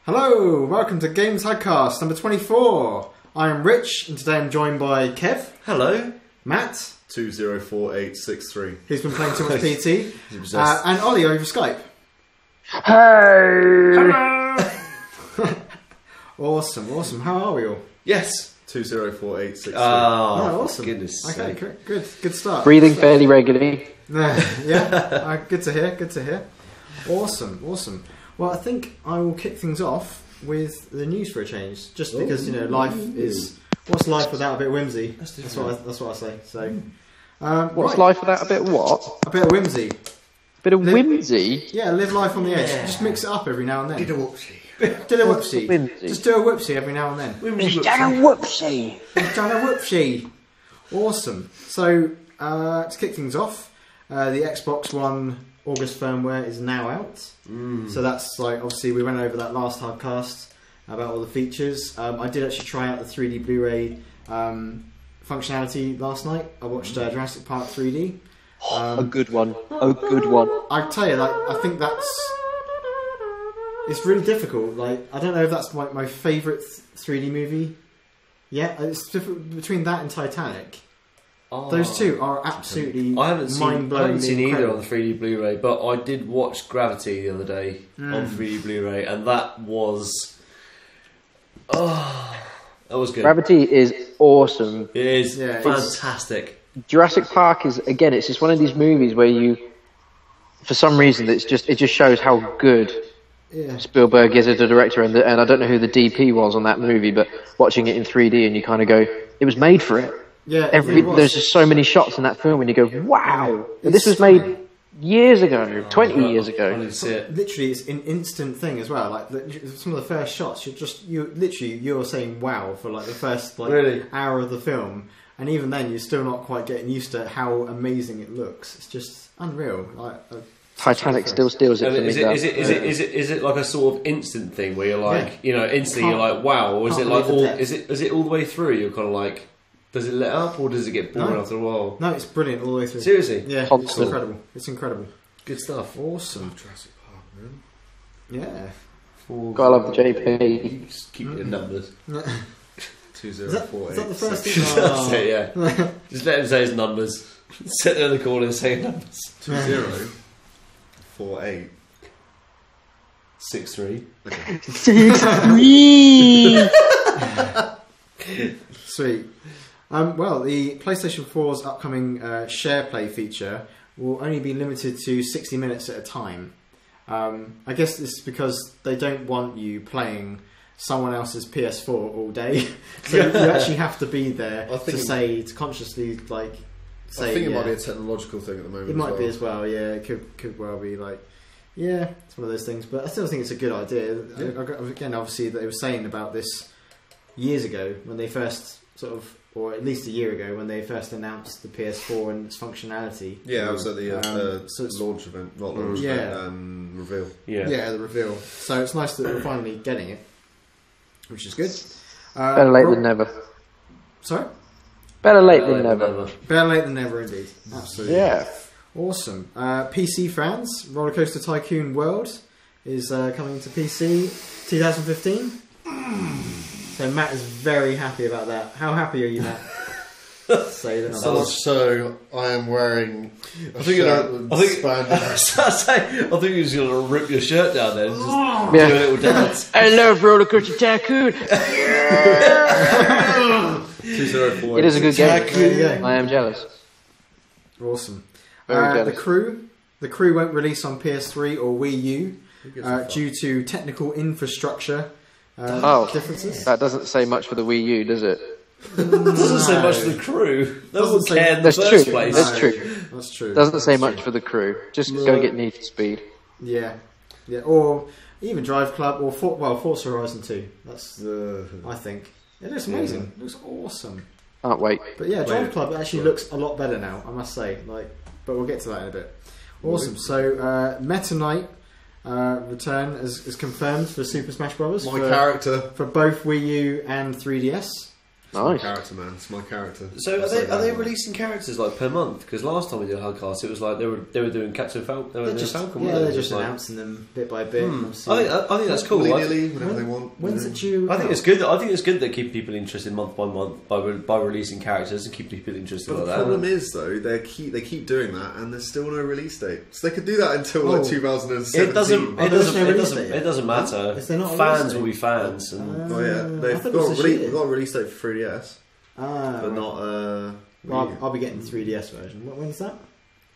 Hello, welcome to HUDcast number 24. I am Rich, and today I'm joined by Kev. Hello. Matt. 204863. Who's been playing too much PT. And Ollie over Skype. Hey! Awesome. How are we all? Yes. 204863. Oh, awesome. Goodness okay, sake. good start. Breathing fairly regularly. Yeah, good to hear. Awesome. Well, I think I will kick things off with the news for a change, just because life is. What's life without a bit of whimsy? That's what I say. So, What's life without a bit of what? A bit of whimsy. Bit of whimsy? Yeah, live life on the edge. Just mix it up every now and then. Did a whoopsie. Do a whoopsie. Whimsy? Just do a whoopsie every now and then. It's done a whoopsie. Done a whoopsie. Awesome. So, to kick things off, the Xbox One August firmware is now out. So that's like, obviously we went over that last HUDcast about all the features. I did actually try out the 3D Blu-ray functionality last night. I watched Jurassic Park 3D. A good one. A good one. I tell you, I think it's really difficult. Like, I don't know if that's my favourite 3D movie. Yeah, it's different between that and Titanic. Those two are absolutely mind-blowingly I haven't seen either incredible. on the 3D Blu-ray, but I did watch Gravity the other day on 3D Blu-ray, and that was good. Gravity is awesome. It is Yeah, fantastic. Jurassic Park is, again, it's just one of these movies where you, for some reason, it just shows how good Spielberg is as a director, and I don't know who the DP was on that movie, but watching it in 3D and you kind of go, it was made for it. Yeah, There's just so many shots in that film and you go, wow! And this was made years ago, 20 years I ago. didn't see it. Literally, it's an instant thing as well. Like some of the first shots, you're saying wow for like the first hour of the film, and even then you're still not quite getting used to how amazing it looks. It's just unreal. Titanic still steals it for me. Is it like a sort of instant thing where you're like, instantly you're like, wow, or is it like is it all the way through? You're kind of like, does it let up or does it get boring after a while? No, it's brilliant all the way through. Seriously? Yeah, Constant. It's incredible. Good stuff. Awesome. Jurassic Park, man. Yeah. Gotta love the JP. Just keep your numbers. 2048. Is that the first thing? That's it, yeah. Just let him say his numbers. Sit there in the corner and say numbers. 2048. 6-3. Sweet. Well, the PlayStation 4's upcoming share play feature will only be limited to 60 minutes at a time. I guess this is because they don't want you playing someone else's PS4 all day. So you actually have to be there to consciously say. I think it might be a technological thing at the moment. It might be as well, yeah. It could well be like, yeah, it's one of those things. But I still think it's a good idea. Yeah. Again, obviously, they were saying about this years ago when they first or at least a year ago when they first announced the PS4 and its functionality. Yeah, I was at the launch event, not launch event, reveal. Yeah, the reveal. So it's nice that we're finally getting it, which is good. Better late than never. Sorry? Better late than never. Better late than never, indeed. Absolutely. Yeah. Awesome. PC fans, Roller Coaster Tycoon World is coming to PC 2015. So Matt is very happy about that. How happy are you, Matt? Say the So numbers. much so, I am wearing a I think you was going to rip your shirt down there and just do a little dance. I love Roller Coaster Tycoon. 2048. It is a good game. There you go. I am jealous. Awesome. Very jealous. The crew won't release on PS3 or Wii U due to technical infrastructure differences. That doesn't say much for the Wii U, does it? It doesn't say much for the crew. Doesn't Doesn't care in the That's first true. place. That's true. That's true. Doesn't say much for the crew. Just go get Need for Speed. Yeah, or even Drive Club or Forza Horizon 2. That's I think it looks amazing. It looks awesome. Can't wait. But yeah, Drive Club actually looks a lot better now, I must say. But we'll get to that in a bit. Awesome. So Meta Knight return is confirmed for Super Smash Bros. My character. For both Wii U and 3DS. My character, man. It's my character. So are they releasing characters like per month? Because last time we did a HUDcast, it was like they were doing Captain Falcon. They're just announcing them bit by bit. I think that's cool. Whenever they want. When's it due? I think it's good. I think it's good that keep people interested month by month by releasing characters and keep people interested. But like the problem is though, they keep doing that, and there's still no release date. So they could do that until 2017. It doesn't matter. Fans will be fans. They've got a release date for 3DS. But not. I'll be getting the 3DS version. When's that?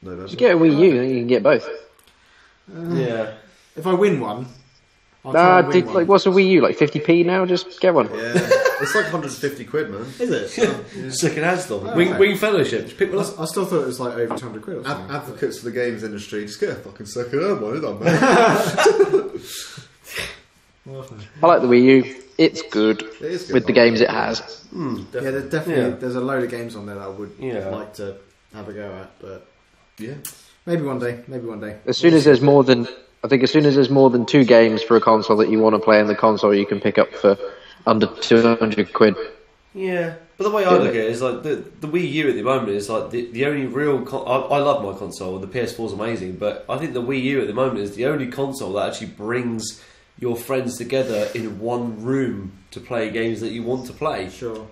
November. Just get a Wii U, then you can get both. Yeah. If I win one, what's a Wii U? Like 50p now? Just get one. Yeah, it's like 150 quid, man. Is it? Second hand store. Wing Fellowship. Just pick one up. I still thought it was like over 200 quid or something. Advocates for the games industry, just get a fucking second hand one, isn't it, man? I like the Wii U. It's good, with the games it has. There's a load of games on there that I would like to have a go at, but maybe one day. As soon as there's more than 2 games for a console that you want to play in the console, you can pick up for under 200 quid. Yeah, but the way I look at it is like the Wii U at the moment is like the only real. I love my console. The PS4 is amazing, but I think the Wii U at the moment is the only console that actually brings your friends together in one room to play games that you want to play. Sure.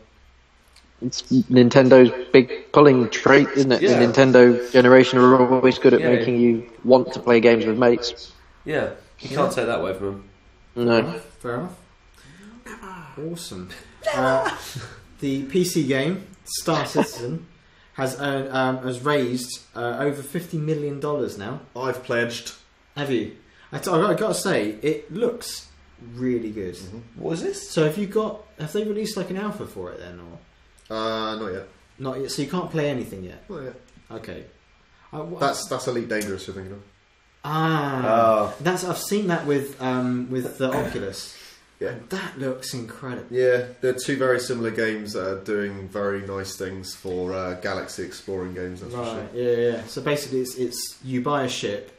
It's Nintendo's big pulling trait, isn't it? Yeah. The Nintendo generation are always good at making you want to play games with mates. Yeah, you can't take that away from them. No. Fair enough. Awesome. The PC game Star Citizen has raised over $50 million now. I've pledged. Have you? I've got to say, it looks really good. Mm-hmm. What is this? So have they released like an alpha for it then, or? Not yet. Not yet. So you can't play anything yet. Not yet. Okay. That's Elite Dangerous you're thinking of. I've seen that with the Oculus. Yeah. And that looks incredible. Yeah, they're 2 very similar games that are doing very nice things for galaxy exploring games. That's for sure. Yeah. So basically, it's you buy a ship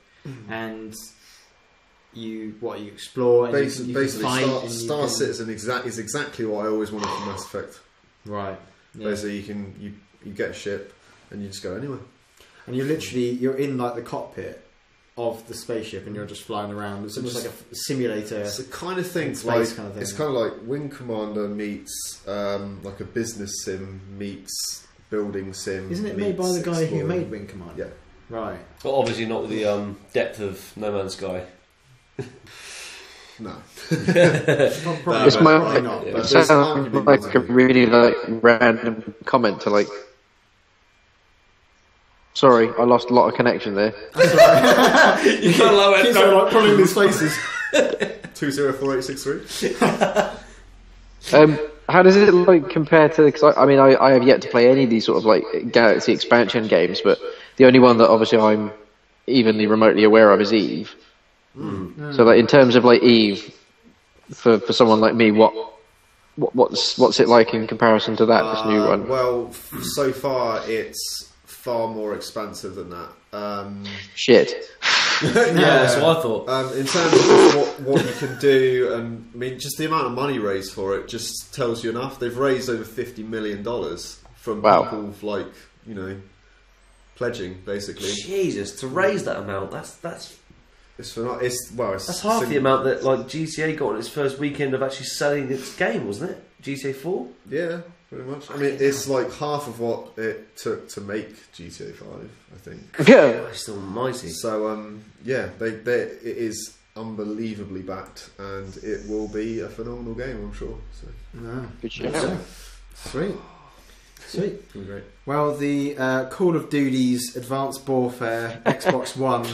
and you explore and basically you fight. Star Citizen is exactly what I always wanted from Mass Effect. Right. Yeah. Basically, you get a ship and you just go anywhere. And you're in like the cockpit of the spaceship and you're just flying around. It's just like a simulator. It's the kind of thing. It's kind of like Wing Commander meets like a business sim meets building sim. Isn't it made by the guy who made Wing Commander? Yeah. Right. But obviously not with the depth of No Man's Sky. No. This might sound like a really random comment to Sorry, I lost a lot of connection there. You can't allow it. Like pulling these faces. 204863. How does it compare to? Because I have yet to play any of these sort of Galaxy expansion games, but the only one that obviously I'm evenly remotely aware of is Eve. So in terms of Eve, for someone like me, what's it like in comparison to this new one? Well, so far it's far more expansive than that. Shit. Yeah, that's what I thought. In terms of what you can do, and just the amount of money raised for it just tells you enough. They've raised over $50 million from people pledging basically. Jesus, to raise that amount, that's that's half the amount that GTA got on its first weekend of actually selling its game, wasn't it? GTA 4? Yeah, pretty much. It's like half of what it took to make GTA 5, I think. Yeah. Christ almighty. So, it is unbelievably backed, and it will be a phenomenal game, I'm sure. So. Good shit. Sweet. Great. Well, the Call of Duty's Advanced Warfare Xbox One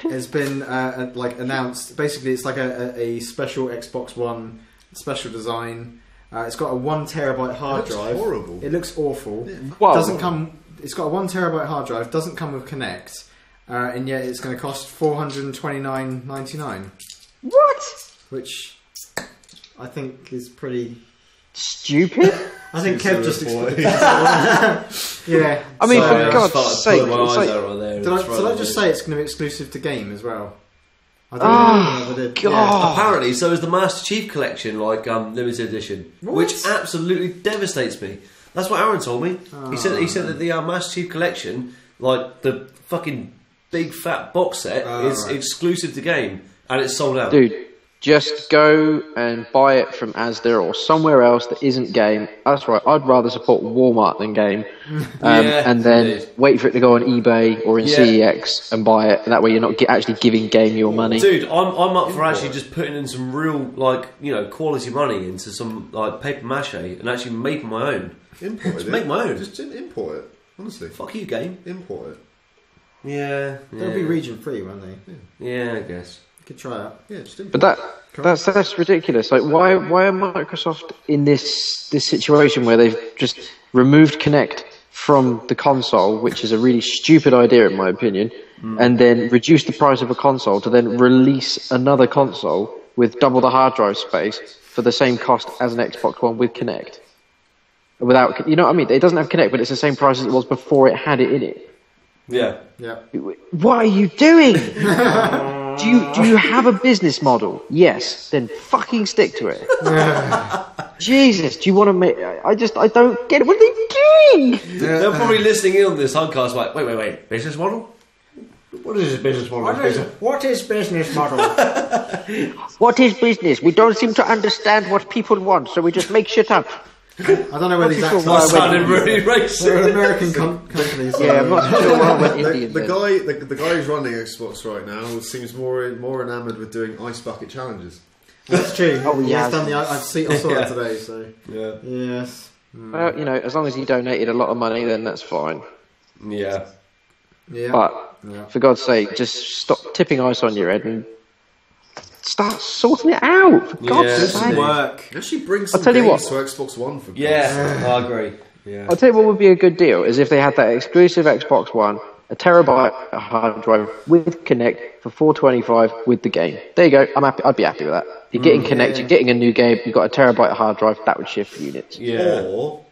has been announced. Basically, it's like a special Xbox One special design. It's got a 1 terabyte hard drive. Horrible. It looks awful. Yeah. Wow. Doesn't come. It's got a 1 terabyte hard drive. Doesn't come with Kinect, and yet it's going to cost $429.99. What? Which I think is pretty stupid. I think Kev just explained. Yeah. I mean, for God's sake, did I just say it's going to be exclusive to game as well? I don't know if I did. God. Apparently, so is the Master Chief Collection, like limited edition, which absolutely devastates me. That's what Aaron told me. He said that the Master Chief Collection, like the fucking big fat box set, is exclusive to game, and it's sold out. Dude, just go and buy it from Asda or somewhere else that isn't game. That's right, I'd rather support Walmart than game. And then wait for it to go on eBay or in CEX and buy it, and that way you're not actually giving game your money. Dude, I'm up for actually just putting in some real, like, quality money into some like paper mache and actually making my own. Import Just it. make my own. Just import it. Honestly. Fuck you, game. Import it. Yeah. They'll be region free, won't they? Yeah, I guess. You could try it. Yeah, just import But that's ridiculous. Like, why are Microsoft in this situation where they've just removed Kinect from the console, which is a really stupid idea in my opinion, and then reduced the price of a console to then release another console with double the hard drive space for the same cost as an Xbox One with Kinect? Without, you know what I mean? It doesn't have Kinect, but it's the same price as it was before it had it in it. Yeah. What are you doing? Do you have a business model? Yes. Then fucking stick to it. Jesus, do you want to make... I don't get it. What are they doing? They're probably listening in on this podcast like, wait, business model? What is a business model? What is business model? What is business? We don't seem to understand what people want, so we just make shit up. I don't know whether these accents That sounded really racist. They're American companies. Yeah, I'm not sure why I went Indian. the guy who's running Xbox right now seems more enamoured with doing ice bucket challenges. That's true. Oh, yeah. He's done I saw it today. So yes. Well, as long as you donated a lot of money, then that's fine. Yeah. But for God's sake, just stop tipping ice on your head and start sorting it out. For God's sake. Work. Actually, bring some I'll tell you games what. to Xbox One for Yeah, I agree. Yeah. I'll tell you what would be a good deal is if they had that exclusive Xbox One, a terabyte hard drive with Kinect for $425 with the game. There you go. I'd be happy with that. You're getting Kinect, you're getting a new game, you've got a terabyte hard drive, that would shift units. Yeah.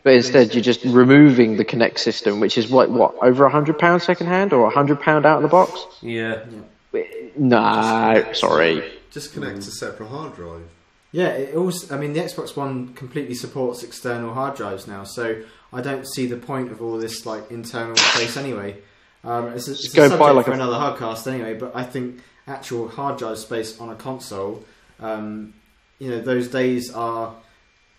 But instead, you're just removing the Kinect system, which is what over £100 second hand or £100 out of the box? Yeah. Nah, sorry. Just connect to separate hard drive. Yeah, it also. I mean, the Xbox One completely supports external hard drives now, so I don't see the point of all this like internal space anyway. It's a subject for another HUDcast anyway. But I think actual hard drive space on a console, those days are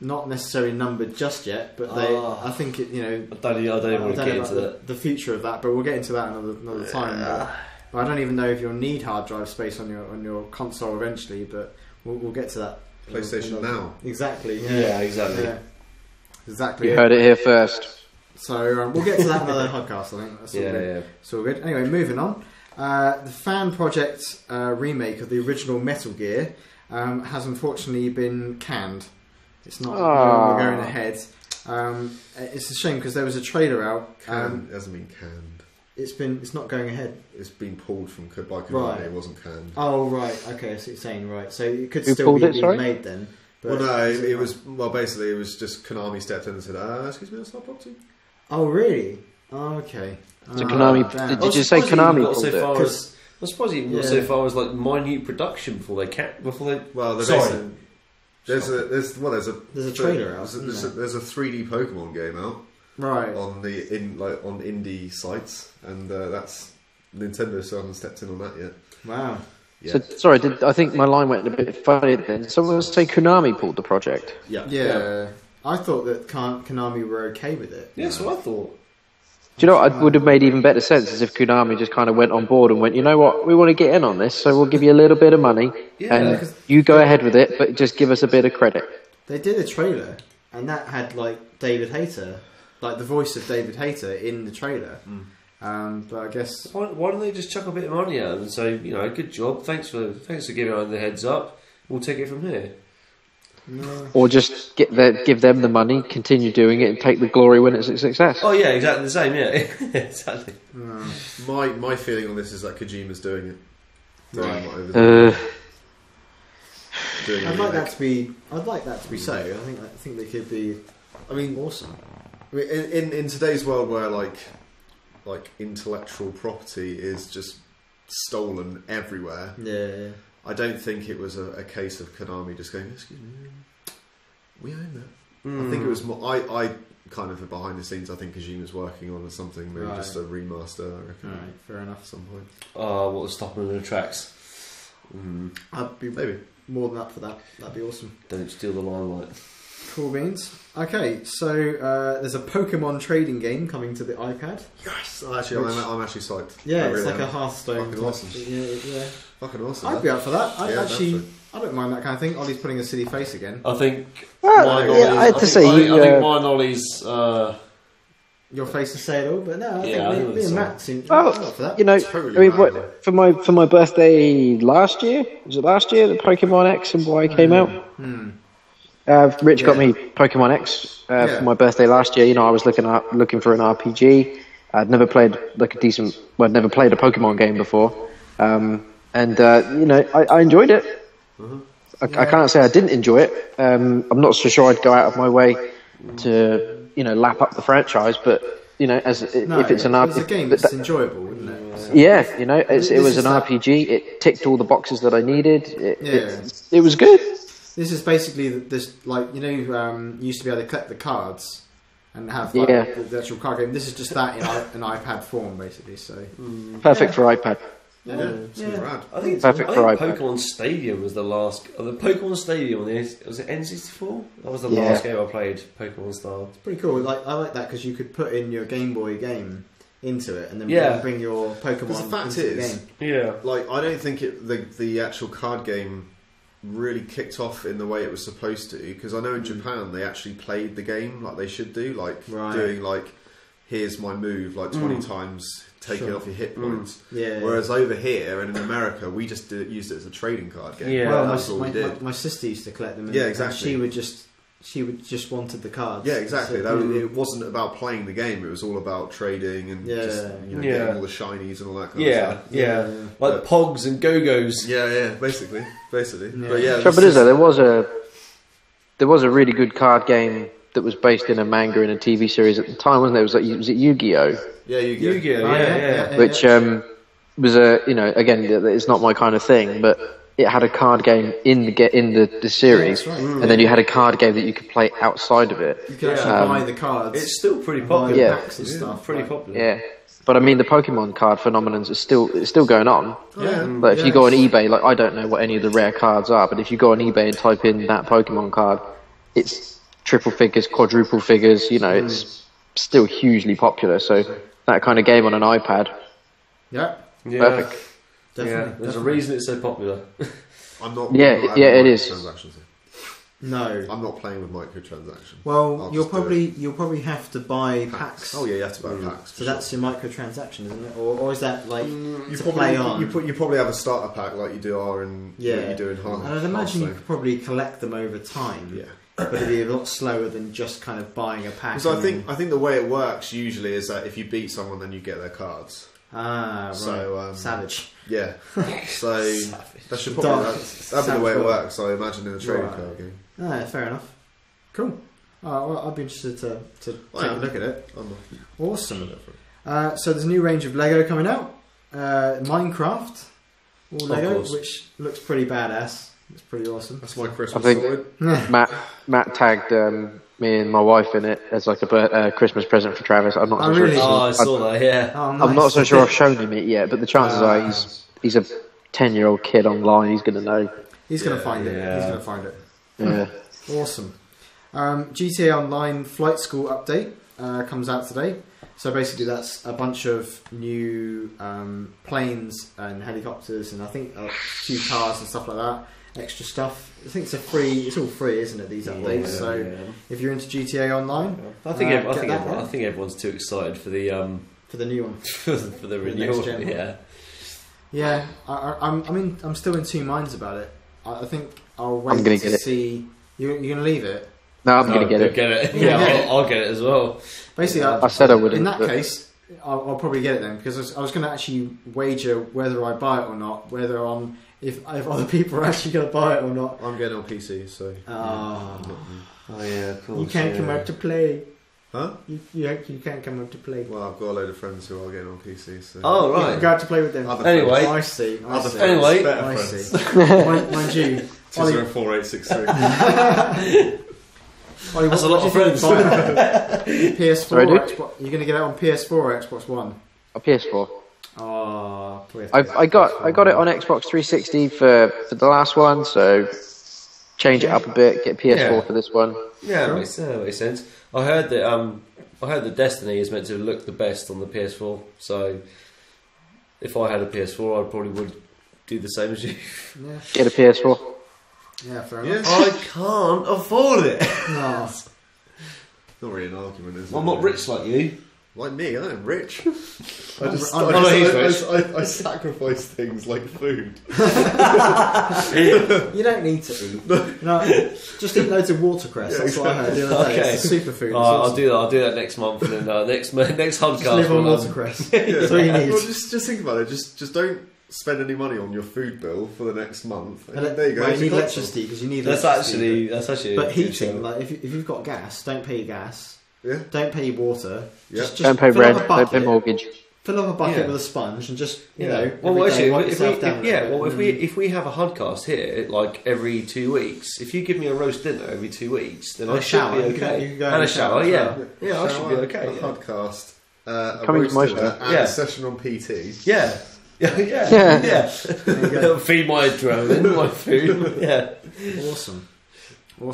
not necessarily numbered just yet. But I think I don't even want to get into the future of that. But we'll get into that another time. But I don't even know if you'll need hard drive space on your console eventually. But we'll get to that. PlayStation Now. Exactly. Yeah, exactly. Yeah. Exactly. You heard it here first. So we'll get to that in another podcast. I think that's all good. It's all good. Anyway, moving on. The fan project remake of the original Metal Gear has unfortunately been canned. It's not going ahead. It's a shame because there was a trailer out. Canned doesn't mean canned. It's not going ahead. It's been pulled by Konami. Right. It wasn't canned. Oh right, okay. So you're saying right. So it could Who still pulled be it, being sorry? made then. But Well, no, it was basically it was just Konami stepped in and said, "Excuse me, that's not property." Oh really? Oh, okay. So Konami, damn. did you say Konami pulled it? I suppose he even got so far as like minute production before they. Well, Sorry. There's a trailer out. There's a 3D Pokemon game out. Right. On indie sites, and that's Nintendo still hasn't stepped in on that yet. Wow. Yeah. So, sorry, I think my line went a bit funny then. Someone say Konami pulled the project. Yeah. I thought that Konami were okay with it. Yeah, that's what I thought. Do you know what would have made even better sense is if Konami just kind of went on board and went, you know what, we want to get in on this, so we'll give you a little bit of money, and you go ahead with it, but just give us a bit of credit. They did a trailer, and that had like David Hayter, like the voice of David Hayter in the trailer. But I guess why don't they just chuck a bit of money at them and say, good job, thanks for giving us the heads up, we'll take it from here. No. Or just give them the money, continue doing it, and take the glory when it's a success. Oh yeah, exactly the same. Yeah, exactly. My feeling on this is that Kojima's doing it. I'd like that to be so. I think they could be. I mean, awesome. I mean, in today's world where like intellectual property is just stolen everywhere. Yeah. I don't think it was a case of Konami just going, excuse me, we own that. I think it was more, I kind of behind the scenes, I think Kojima's working on something, maybe just a remaster, I reckon. Right, fair enough. At some point. Oh, what was stopping in the tracks? I'd be Maybe more than up for that. That'd be awesome. Don't steal the limelight. Cool beans. Okay, so there's a Pokemon trading game coming to the iPad. yes. Actually, I'm actually psyched. Yeah, I it's really like a am. Hearthstone. Fucking awesome. Yeah. Fucking awesome. I'd be up for that. I definitely. don't mind that kind of thing. Ollie's putting a silly face again. I think. Well, mine yeah, Ollie's- I have to say, I think mine Ollie's. Your face to say it all, but no, I Yeah, I think think me and so. Matt seem well, up for that. you know, Totally I mean, right. for my birthday last year, was it last year that Pokemon X and Y came out? Rich got me Pokemon X for my birthday last year. You know, I was looking for an RPG. I'd never played I'd never played a Pokemon game before, and you know, I enjoyed it. I can't say I didn't enjoy it. I'm not so sure I'd go out of my way to lap up the franchise, but you know, if it's an it's a game that's enjoyable, isn't it? So. Yeah, you know, it was an RPG. It ticked all the boxes that I needed. It was good. This is basically this, like, you used to be able to collect the cards and have like, the actual card game. This is just that in an iPad form, basically. So Perfect for iPad. Yeah, rad. I think Perfect for iPad. Pokemon Stadium was the last. The Pokemon Stadium on was it N64? That was the last game I played. Pokemon style. It's pretty cool. Like, I like that because you could put in your Game Boy game into it and then bring your Pokemon The fact into is, the game. Yeah. like, I don't think the actual card game really kicked off in the way it was supposed to, because I know in Japan they actually played the game like they should do, like doing like, here's my move like 20 times, taking off your hit points. Whereas over here and in America, we just used it as a trading card game. Yeah. Well, that's all we did. my sister used to collect them. And, exactly. And she would just wanted the cards. Yeah, exactly. So, It wasn't about playing the game; it was all about trading and getting all the shinies and all that kind of stuff. Yeah. Like Pogs and Go-Go's. Yeah, basically. Yeah. But yeah, Trouble is, though, there was a really good card game that was based in a manga and a TV series at the time, wasn't it? Was it Yu-Gi-Oh? Yeah, Yu-Gi-Oh. Yeah. Which was again, it's not my kind of thing, but it had a card game in the series, and then you had a card game that you could play outside of it. You could actually buy the cards. It's still pretty popular. Yeah. Packs and stuff. Pretty popular. Yeah, but I mean, the Pokemon card phenomenon is still going on. Yeah. Like if you go on eBay, like I don't know what any of the rare cards are, but if you go on eBay and type in that Pokemon card, it's triple figures, quadruple figures. You know, it's still hugely popular. So that kind of game on an iPad, perfect. Definitely. There's a reason it's so popular. I'm not. Yeah, I'm not yeah, adding it is. microtransactions. No. I'm not playing with microtransactions. Well, you'll probably have to buy packs. Oh yeah, you have to buy packs. So that's your microtransaction, isn't it? Or is that like you to probably play on? you probably have a starter pack like you do you do in Hearthstone. And I'd imagine you could probably collect them over time. Yeah. But it'd be a lot slower than just kind of buying a pack. So I think the way it works usually is that if you beat someone, then you get their cards. Ah, right. So savage. Yeah. So that should probably that'd be the way it works. I imagine in a trading card game. Ah, fair enough. Cool. Well, I'd be interested to take a look at it. Awesome. So there's a new range of Lego coming out. Minecraft, all Lego, which looks pretty badass. It's pretty awesome. That's my Christmas. I think Matt tagged me and my wife in it as like a Christmas present for Travis. I'm not so sure. Really? I saw that. Yeah. Oh, nice. I'm not so sure I've shown him it yet, but the chances are he's a 10-year-old kid online. He's going to know. He's going to find it. He's going to find it. Yeah. Awesome. GTA Online Flight School update comes out today. So basically, that's a bunch of new planes and helicopters, and I think a few cars and stuff like that. Extra stuff. I think it's all free, isn't it? These updates. If you're into GTA Online, I think everyone's too excited for the new one for the renewal. Yeah. I'm still in two minds about it. I think I'll wait I'm gonna to get see. You're going to leave it. No, I'm going to get it. Get it. Yeah, I'll get it as well. Basically, I said I wouldn't. In that case, I'll probably get it then, because I was going to actually wager whether I buy it or not, if other people are actually going to buy it or not. I'm getting on PC, so. Oh yeah, of course. You can't come out to play. Huh? You can't come up to play. Well, I've got a load of friends who are getting on PC. So. Oh, You right. can go out to play with them. Anyway. I see. Anyway. Better I friends. see. Mind you, Ollie, 2048663. Ollie, That's a what lot of do you think friends. about PS4 Sorry, or dude? Xbox? You're going to get it on PS4 or Xbox One? A PS4. Oh, I got it on Xbox 360 for the last one, so change it up a bit. Get PS4 Yeah. for this one. Yeah, that makes sense. I heard that Destiny is meant to look the best on the PS4. So if I had a PS4, I probably would do the same as you. Yeah, Get a PS4. yeah, fair enough. I can't afford it. No. Not really an argument, is it? I'm not rich like you. Like me, I am rich. I'm he's I sacrifice things like food. You don't need to eat. No, just eat loads of watercress. That's what I heard the other day. Okay. It's a superfood. It's I'll awesome. do that. I'll do that next month, and then next HUDcast. Just live on we'll, watercress. Yeah. That's all you need. Well, just think about it. Just don't spend any money on your food bill for the next month. And And there you go. well, you it's need a console. electricity because you need That's electricity. actually. But a good heating, show. like if you've got gas, don't pay your gas. Yeah. Don't pay your water. Yeah. Just Don't pay fill rent. up a Don't pay bucket. mortgage. Fill up a bucket Yeah. with a sponge and just you Yeah. know. Well, every day actually, wipe if yourself down a bit. if we have a HUDcast here like every 2 weeks, if you give me a roast dinner every 2 weeks, then And I a should shower, be you can- okay. you can go and and a shower, shower yeah, as well. yeah, I should be okay. A Yeah. podcast, a Coming roast to my dinner, show. and Yeah. a session on PT. Yeah. Yeah, Yeah. yeah. There you go. Feed my adrenaline, my food. Yeah. Awesome. Well,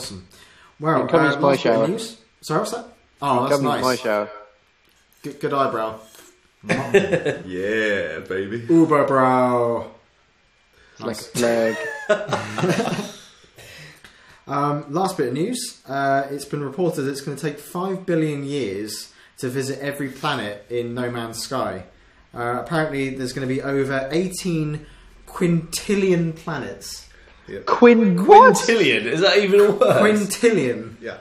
Coming to my last bit of shower. news. Sorry, what's that? Oh, that's Come nice. to my shower. Good eyebrow. Yeah, baby. Uber brow. Like a leg. Last bit of news. It's been reported that it's going to take 5 billion years to visit every planet in No Man's Sky. Apparently, there's going to be over 18 quintillion planets. Yeah. What? Quintillion, is that even a word? Quintillion. Yeah.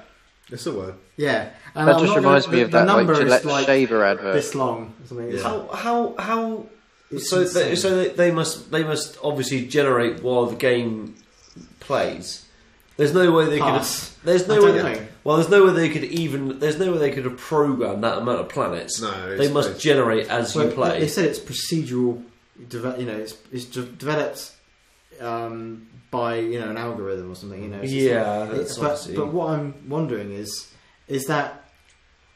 It's a word. Yeah. And That I'm just not reminds gonna- me of the that like number is Gillette like shaver advert. this long. Or something. It's Yeah. How? It's So insane. they must obviously generate while the game plays. There's no way they Pass. could. There's I no don't way. know. Well, there's no way they could even. There's no way they could have programmed that amount of planets. No, they it's must based- generate as you Well, play. They said it's procedural. It's developed by an algorithm or something. It's just Yeah, like- that's but obviously- what I'm wondering is that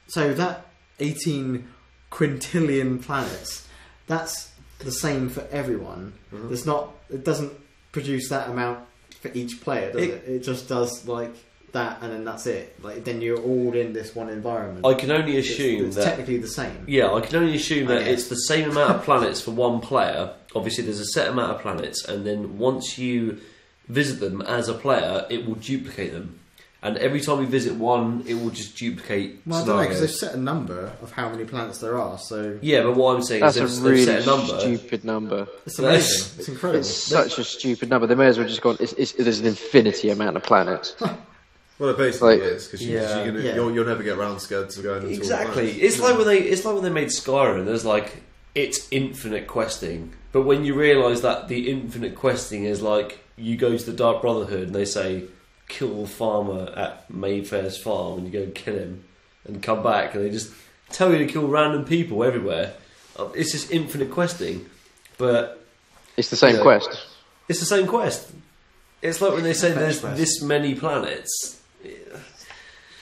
so that 18 quintillion planets, that's the same for everyone. Mhm. There's not. It doesn't produce that amount for each player, does it? It just does like that, and then that's it. Like then you're all in this one environment. I can only assume it's that. technically the same. Yeah, I can only assume I that guess. it's the same amount of planets for one player. Obviously, there's a set amount of planets, and then once you visit them as a player, it will duplicate them. And every time you visit one, it will just duplicate. Well, I don't know because scenarios. they've set a number of how many planets there are. So Yeah, but what I'm saying That's is a they've really set a number. stupid number. it's amazing. It's incredible. It's such a stupid number. They may as well just gone. There's an infinity amount of planets. Well, it basically Like- is because Yeah. you'll never get round scared to going into all the Exactly. planets. It's like when they made Skyrim. There's like it's infinite questing, but when you realise that the infinite questing is like you go to the Dark Brotherhood and they say kill the farmer at Mayfair's farm and you go and kill him and come back and they just tell you to kill random people everywhere. It's just infinite questing, but It's the same Yeah. quest. it's the same quest. It's like when they say Fetch there's quest. this many planets.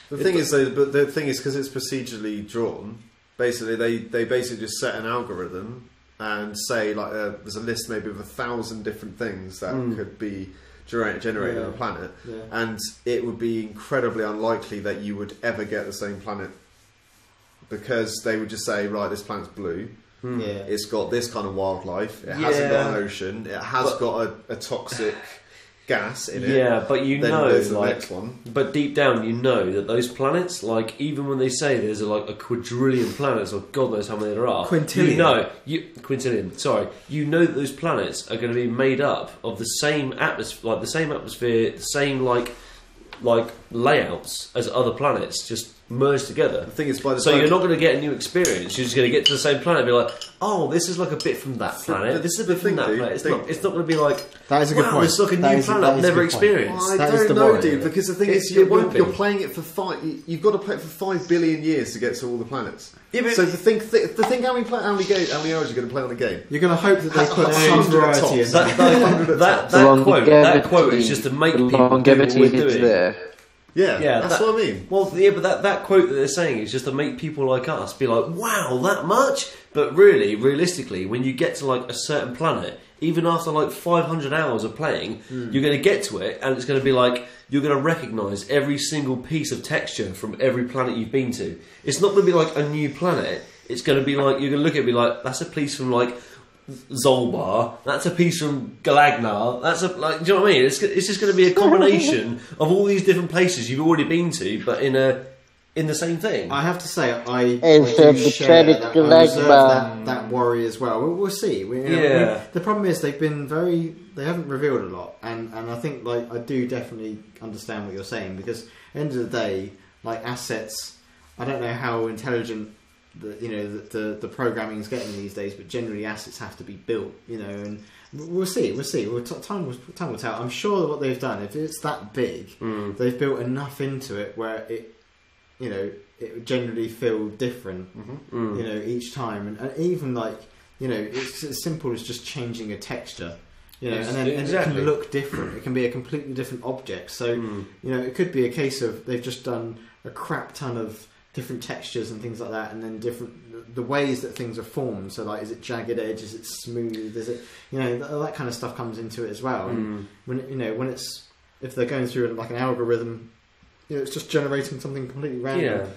The thing is, though, but the thing is, because it's procedurally drawn, basically they basically just set an algorithm and say like there's a list maybe of 1,000 different things that could be generated Yeah. on a planet, Yeah. and it would be incredibly unlikely that you would ever get the same planet because they would just say, right, this planet's blue. Yeah. It's got this kind of wildlife. It hasn't got an ocean. It has But- got a toxic gas in it. Yeah, but you Then know, there's the like, next one. but deep down, you know that those planets, like, even when they say there's like a quadrillion planets, or God knows how many there are, Quintillion. quintillion. Sorry, you know that those planets are going to be made up of the same atmosphere, the same layouts as other planets. Just merged together. The thing is, by the so time you're not going to get a new experience. You're just going to get to the same planet and be like, oh, this is like a bit from that planet. This is a bit from that planet. It's not going to be like, that is a good point. It's like a new planet I've never experienced. Well, I don't know, dude, because the thing is, you're playing it for you've got to play it for 5 billion years to get to all the planets. Yeah, so think how many hours you're going to play on a game. You're going to hope that they put some variety in that quote is just to make people do what we're doing. There. Yeah, that's what I mean. Well, yeah, but that quote that they're saying is just to make people like us be like, wow, that much? But really, realistically, when you get to like a certain planet, even after like 500 hours of playing, you're going to get to it and it's going to be like, you're going to recognise every single piece of texture from every planet you've been to. It's not going to be like a new planet. It's going to be like, you're going to look at it and be like, that's a piece from like Zolbar, that's a piece from Galagnar, that's a, like, do you know what I mean? It's just going to be a combination of all these different places you've already been to, but in the same thing. I have to say, I do share that worry as well. We'll see. The problem is they haven't revealed a lot, and I think like I do definitely understand what you're saying, because at the end of the day, like assets, I don't know how intelligent the programming is getting these days, but generally assets have to be built, and we'll see. Time will tell. I'm sure that what they've done, if it's that big, they've built enough into it where it would generally feel different, each time, and even like, it's as simple as just changing a texture, and then and it can look different. It can be a completely different object. So, it could be a case of they've just done a crap ton of different textures and things like that, and then the ways that things are formed. So, like, is it jagged edge? Is it smooth? Is it that kind of stuff comes into it as well. And when if they're going through like an algorithm, it's just generating something completely random.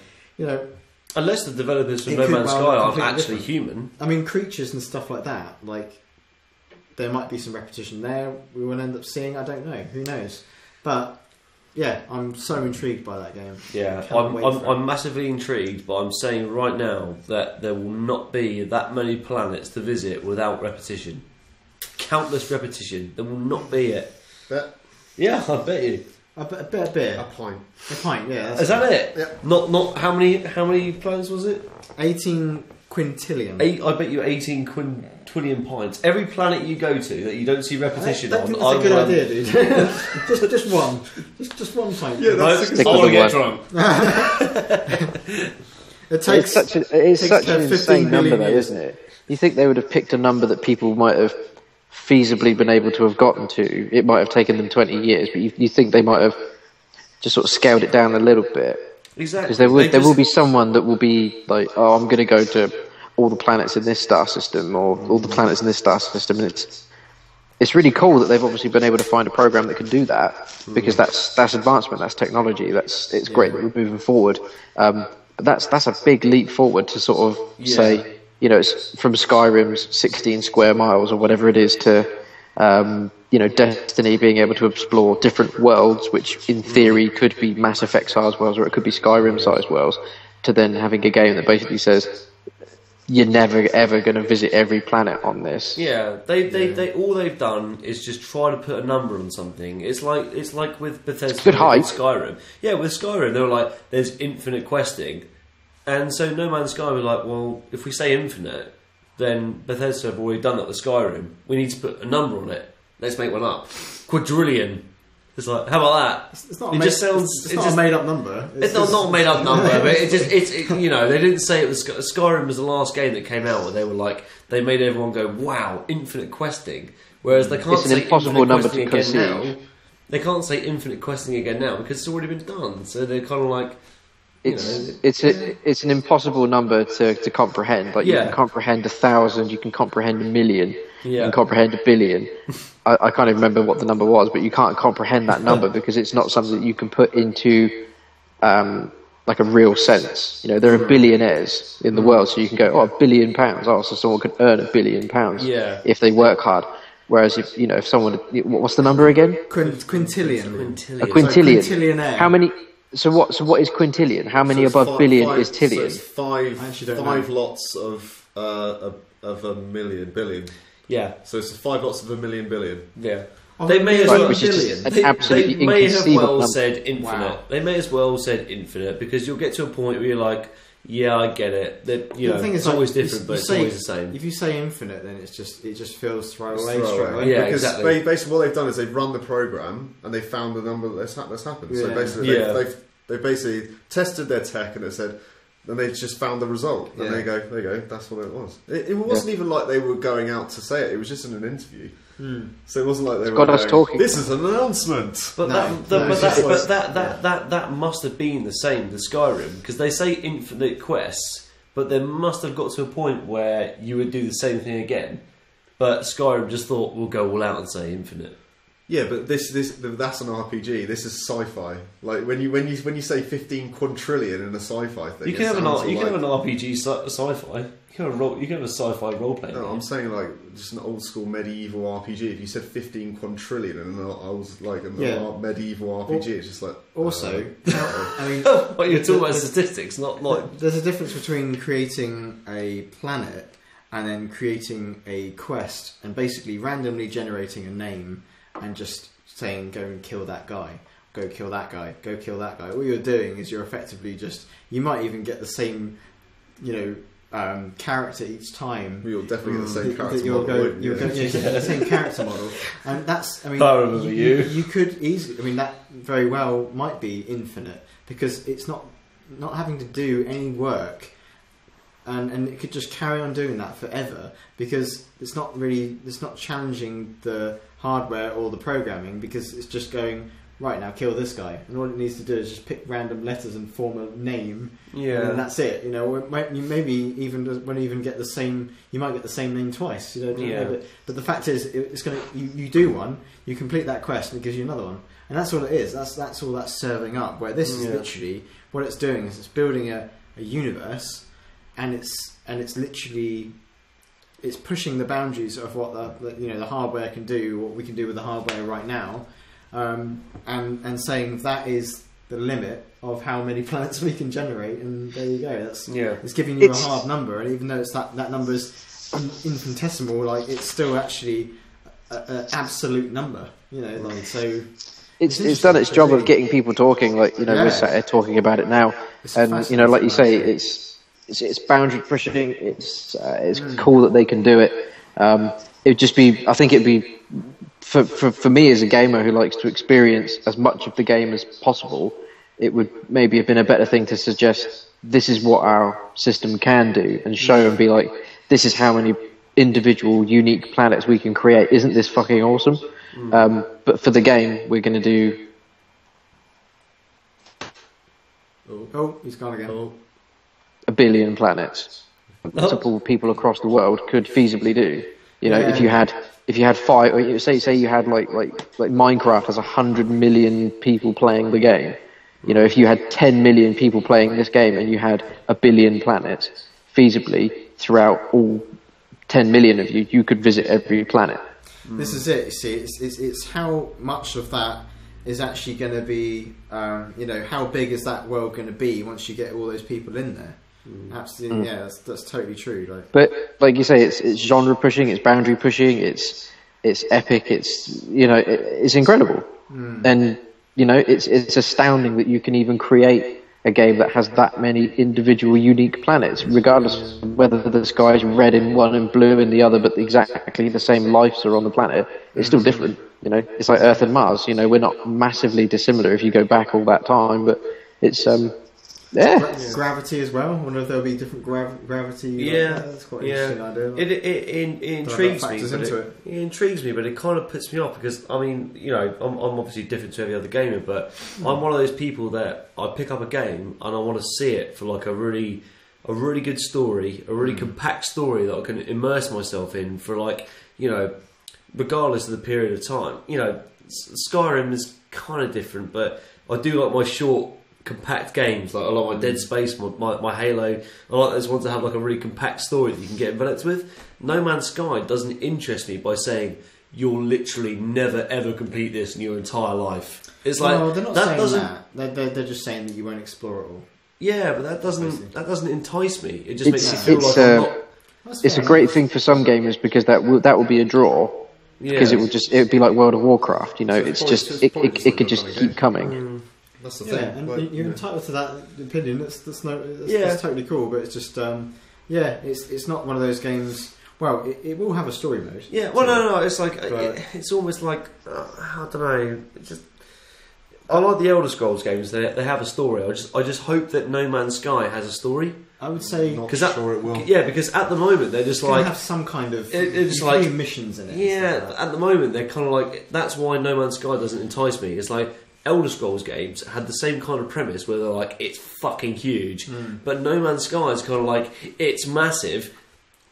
Unless the developers from No Man's Sky aren't actually human. I mean, creatures and stuff like that. Like, there might be some repetition there. We will end up seeing. I don't know. Who knows? But yeah, I'm so intrigued by that game. Yeah, I'm massively intrigued, but I'm saying right now that there will not be that many planets to visit without repetition. Countless repetition. There will not be it. Bet. Yeah, I bet you. A beer. A pint. A pint, yeah. Is that it? Yeah. Not how many planets was it? 18 quintillion. I bet you 18 quintillion pints. Every planet you go to that you don't see repetition I on. think that's a good idea, dude. just one. Just one pint. Yeah, that's I want to get drunk. It's such an insane number, though, isn't it? You think they would have picked a number that people might have feasibly been able to have gotten to? It might have taken them 20 years, but you think they might have just sort of scaled it down a little bit. Exactly. Because there will be someone that will be like, oh, I'm going to go to all the planets in this star system, or all the planets in this star system, and it's really cool that they've obviously been able to find a program that can do that, because that's advancement, that's technology, it's great that we're moving forward. But that's a big leap forward to sort of say, it's from Skyrim's 16 square miles or whatever it is to Destiny being able to explore different worlds, which in theory could be Mass Effect sized worlds, or it could be Skyrim sized worlds, to then having a game that basically says you're never ever going to visit every planet on this. Yeah, they all they've done is just try to put a number on something. It's like with Bethesda good hype. With Skyrim. Yeah, with Skyrim they were like, there's infinite questing, and so No Man's Sky was like, well, if we say infinite, then Bethesda have already done that with Skyrim. We need to put a number on it. Let's make one up. Quadrillion. It's like, how about that? It's not a made up number. It's not a made up number, but they didn't say it was Skyrim was the last game that came out where they were like, they made everyone go, wow, infinite questing. Whereas they can't say infinite questing again now. They can't say infinite questing again now because it's already been done. So they're kind of like, it's an impossible number to comprehend. Like, you can comprehend 1,000, you can comprehend 1,000,000, you can comprehend 1,000,000,000. I can't even remember what the number was, but you can't comprehend that number because it's not something that you can put into like a real sense. There are billionaires in the world, so you can go, £1 billion. Oh, so someone could earn £1 billion if they work hard. Whereas if someone, what's the number again? Quintillion. A quintillion. Quintillionaire. How many? So what is quintillion? How many above billion is tillion? So it's five lots of a million billion. Yeah. So it's 5 lots of 1,000,000 billion. Yeah. They may as well. Which is just an absolutely they may have well number. said infinite. Wow. They may as well said infinite because you'll get to a point where you're like, yeah, I get it. That the thing is, it's always different, but it's always the same. If you say infinite, then it just feels throwaway. Yeah, because exactly. basically what they've done is they've run the program and they found the number that's happened. Yeah. So basically, they've basically tested their tech and it said. And they just found the result, and there you go, that's what it was. It wasn't even like they were going out to say it; it was just in an interview. So it wasn't like they were us talking. This is an announcement. But that must have been the same with Skyrim because they say infinite quests, but they must have got to a point where you would do the same thing again. But Skyrim just thought we'll go all out and say infinite. Yeah, but that's an RPG. This is sci-fi. Like when you say 15 quadrillion in a sci-fi thing, you can have an RPG sci-fi. You can have a sci-fi role playing. No, I'm saying like just an old school medieval RPG. If you said 15 quadrillion and I was like a medieval RPG, it's just like also. I mean, well, you're talking about statistics, not like. There's a difference between creating a planet and then creating a quest and basically randomly generating a name. And just saying, go and kill that guy, go kill that guy, go kill that guy. All you're doing is you're effectively you might even get the same, character each time. You'll definitely get the same character model. The same character model. And that's, I remember you could easily, that very well might be infinite because it's not having to do any work. And it could just carry on doing that forever because it's not challenging the hardware or the programming because it's just going right now kill this guy and all it needs to do is just pick random letters and form a name and that's it. You maybe even won't even get the same. You might get the same name twice. But the fact is, it's going to you do one, you complete that quest, and it gives you another one, and that's all it is. That's all that's serving up. Where this is literally what it's doing is it's building a universe. And it's literally it's pushing the boundaries of what the hardware can do, what we can do with the hardware right now, and saying that is the limit of how many planets we can generate, and there you go. It's giving you a hard number, and even though it's that number is infinitesimal, like it's still actually an absolute number. So. It's done its job of getting people talking. We're sat here talking about it now, and like you say, it's boundary pushing. It's cool that they can do it. It'd just be. I think it'd be for me as a gamer who likes to experience as much of the game as possible. It would maybe have been a better thing to suggest this is what our system can do and show and be like, this is how many individual unique planets we can create. Isn't this fucking awesome? But for the game, we're going to do. Oh, he's gone again. 1 billion planets. Multiple people across the world could feasibly do. If you had 5, or say you had like Minecraft has 100 million people playing the game. If you had 10 million people playing this game and you had 1 billion planets, feasibly throughout all 10 million of you could visit every planet. This is it. You see, it's how much of that is actually going to be. How big is that world going to be once you get all those people in there? Absolutely, that's totally true. But like you say, it's genre pushing, it's boundary pushing, it's epic, it's incredible, and it's astounding that you can even create a game that has that many individual unique planets, regardless of whether the sky is red in one and blue in the other, but exactly the same lives are on the planet. It's still different, It's like Earth and Mars. We're not massively dissimilar if you go back all that time, but it's Gravity as well. I wonder if there'll be different gravity. Yeah, that's quite an interesting idea. It intrigues me. It intrigues me, but it kind of puts me off because I'm obviously different to every other gamer, but I'm one of those people that I pick up a game and I want to see it for like a really good story, a really compact story that I can immerse myself in for regardless of the period of time. Skyrim is kind of different, but I do like my short, compact games. Like I like my Dead Space, my Halo. I like those ones that have like a really compact story that you can get enveloped with. No Man's Sky doesn't interest me by saying you'll literally never ever complete this in your entire life. It's like they're not saying that. They're just saying that you won't explore it all. Yeah, but that doesn't entice me. It just makes me feel like I'm not. It's a great thing for some gamers because that will be a draw. because it would be like World of Warcraft. You know, it could just keep coming. That's the Yeah, thing. and you're entitled to that opinion. That's totally cool. But it's just it's not one of those games. Well, it will have a story mode. Yeah. Well, no. It's like it's almost like I don't know. It's just I like the Elder Scrolls games. They have a story. I just hope that No Man's Sky has a story. I would say Not sure it will. Yeah, because at the moment they're just like have some kind of it's like missions in it. Yeah, at the moment they're kind of like that's why No Man's Sky doesn't entice me. It's like Elder Scrolls games had the same kind of premise where they're like it's fucking huge, but No Man's Sky is kind of like it's massive.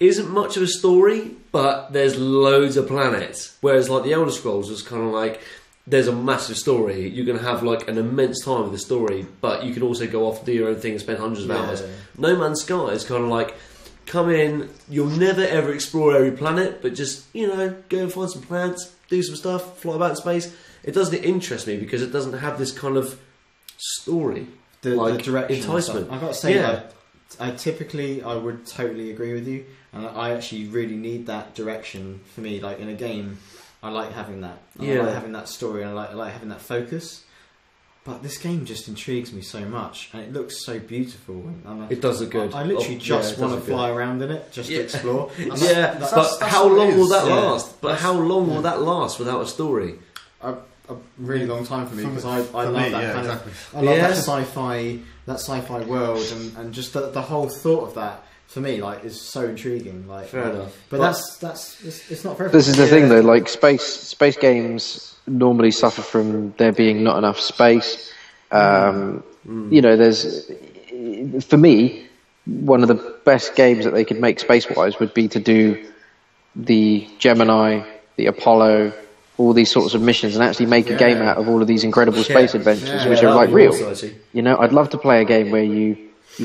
Isn't much of a story, but there's loads of planets. Whereas like the Elder Scrolls was kind of like there's a massive story. You're going to have like an immense time with the story, but you can also go off and do your own thing and spend hundreds of hours. No Man's Sky is kind of like come in. You'll never ever explore every planet, but just go and find some plants, do some stuff, fly about in space. It doesn't interest me because it doesn't have this kind of story, the direction, enticement. I've got to say, I would totally agree with you, and I actually really need that direction for me. Like in a game, I like having that. I like having that story, and I like having that focus. But this game just intrigues me so much, and it looks so beautiful. It does look good. I literally just want to fly around in it, just to explore. But how long will that last? But how long will that last without a story? A really long time for me because I love that kind of. I love that sci-fi world, and just the whole thought of that. For me, like, is so intriguing. Like, fair enough. But it's not for everyone. This is the thing, though. Like space games normally suffer from there being not enough space. There's for me one of the best games that they could make space-wise would be to do the Gemini, the Apollo, all these sorts of missions, and actually make a game out of all of these incredible space adventures, which are like real. I'd love to play a game where you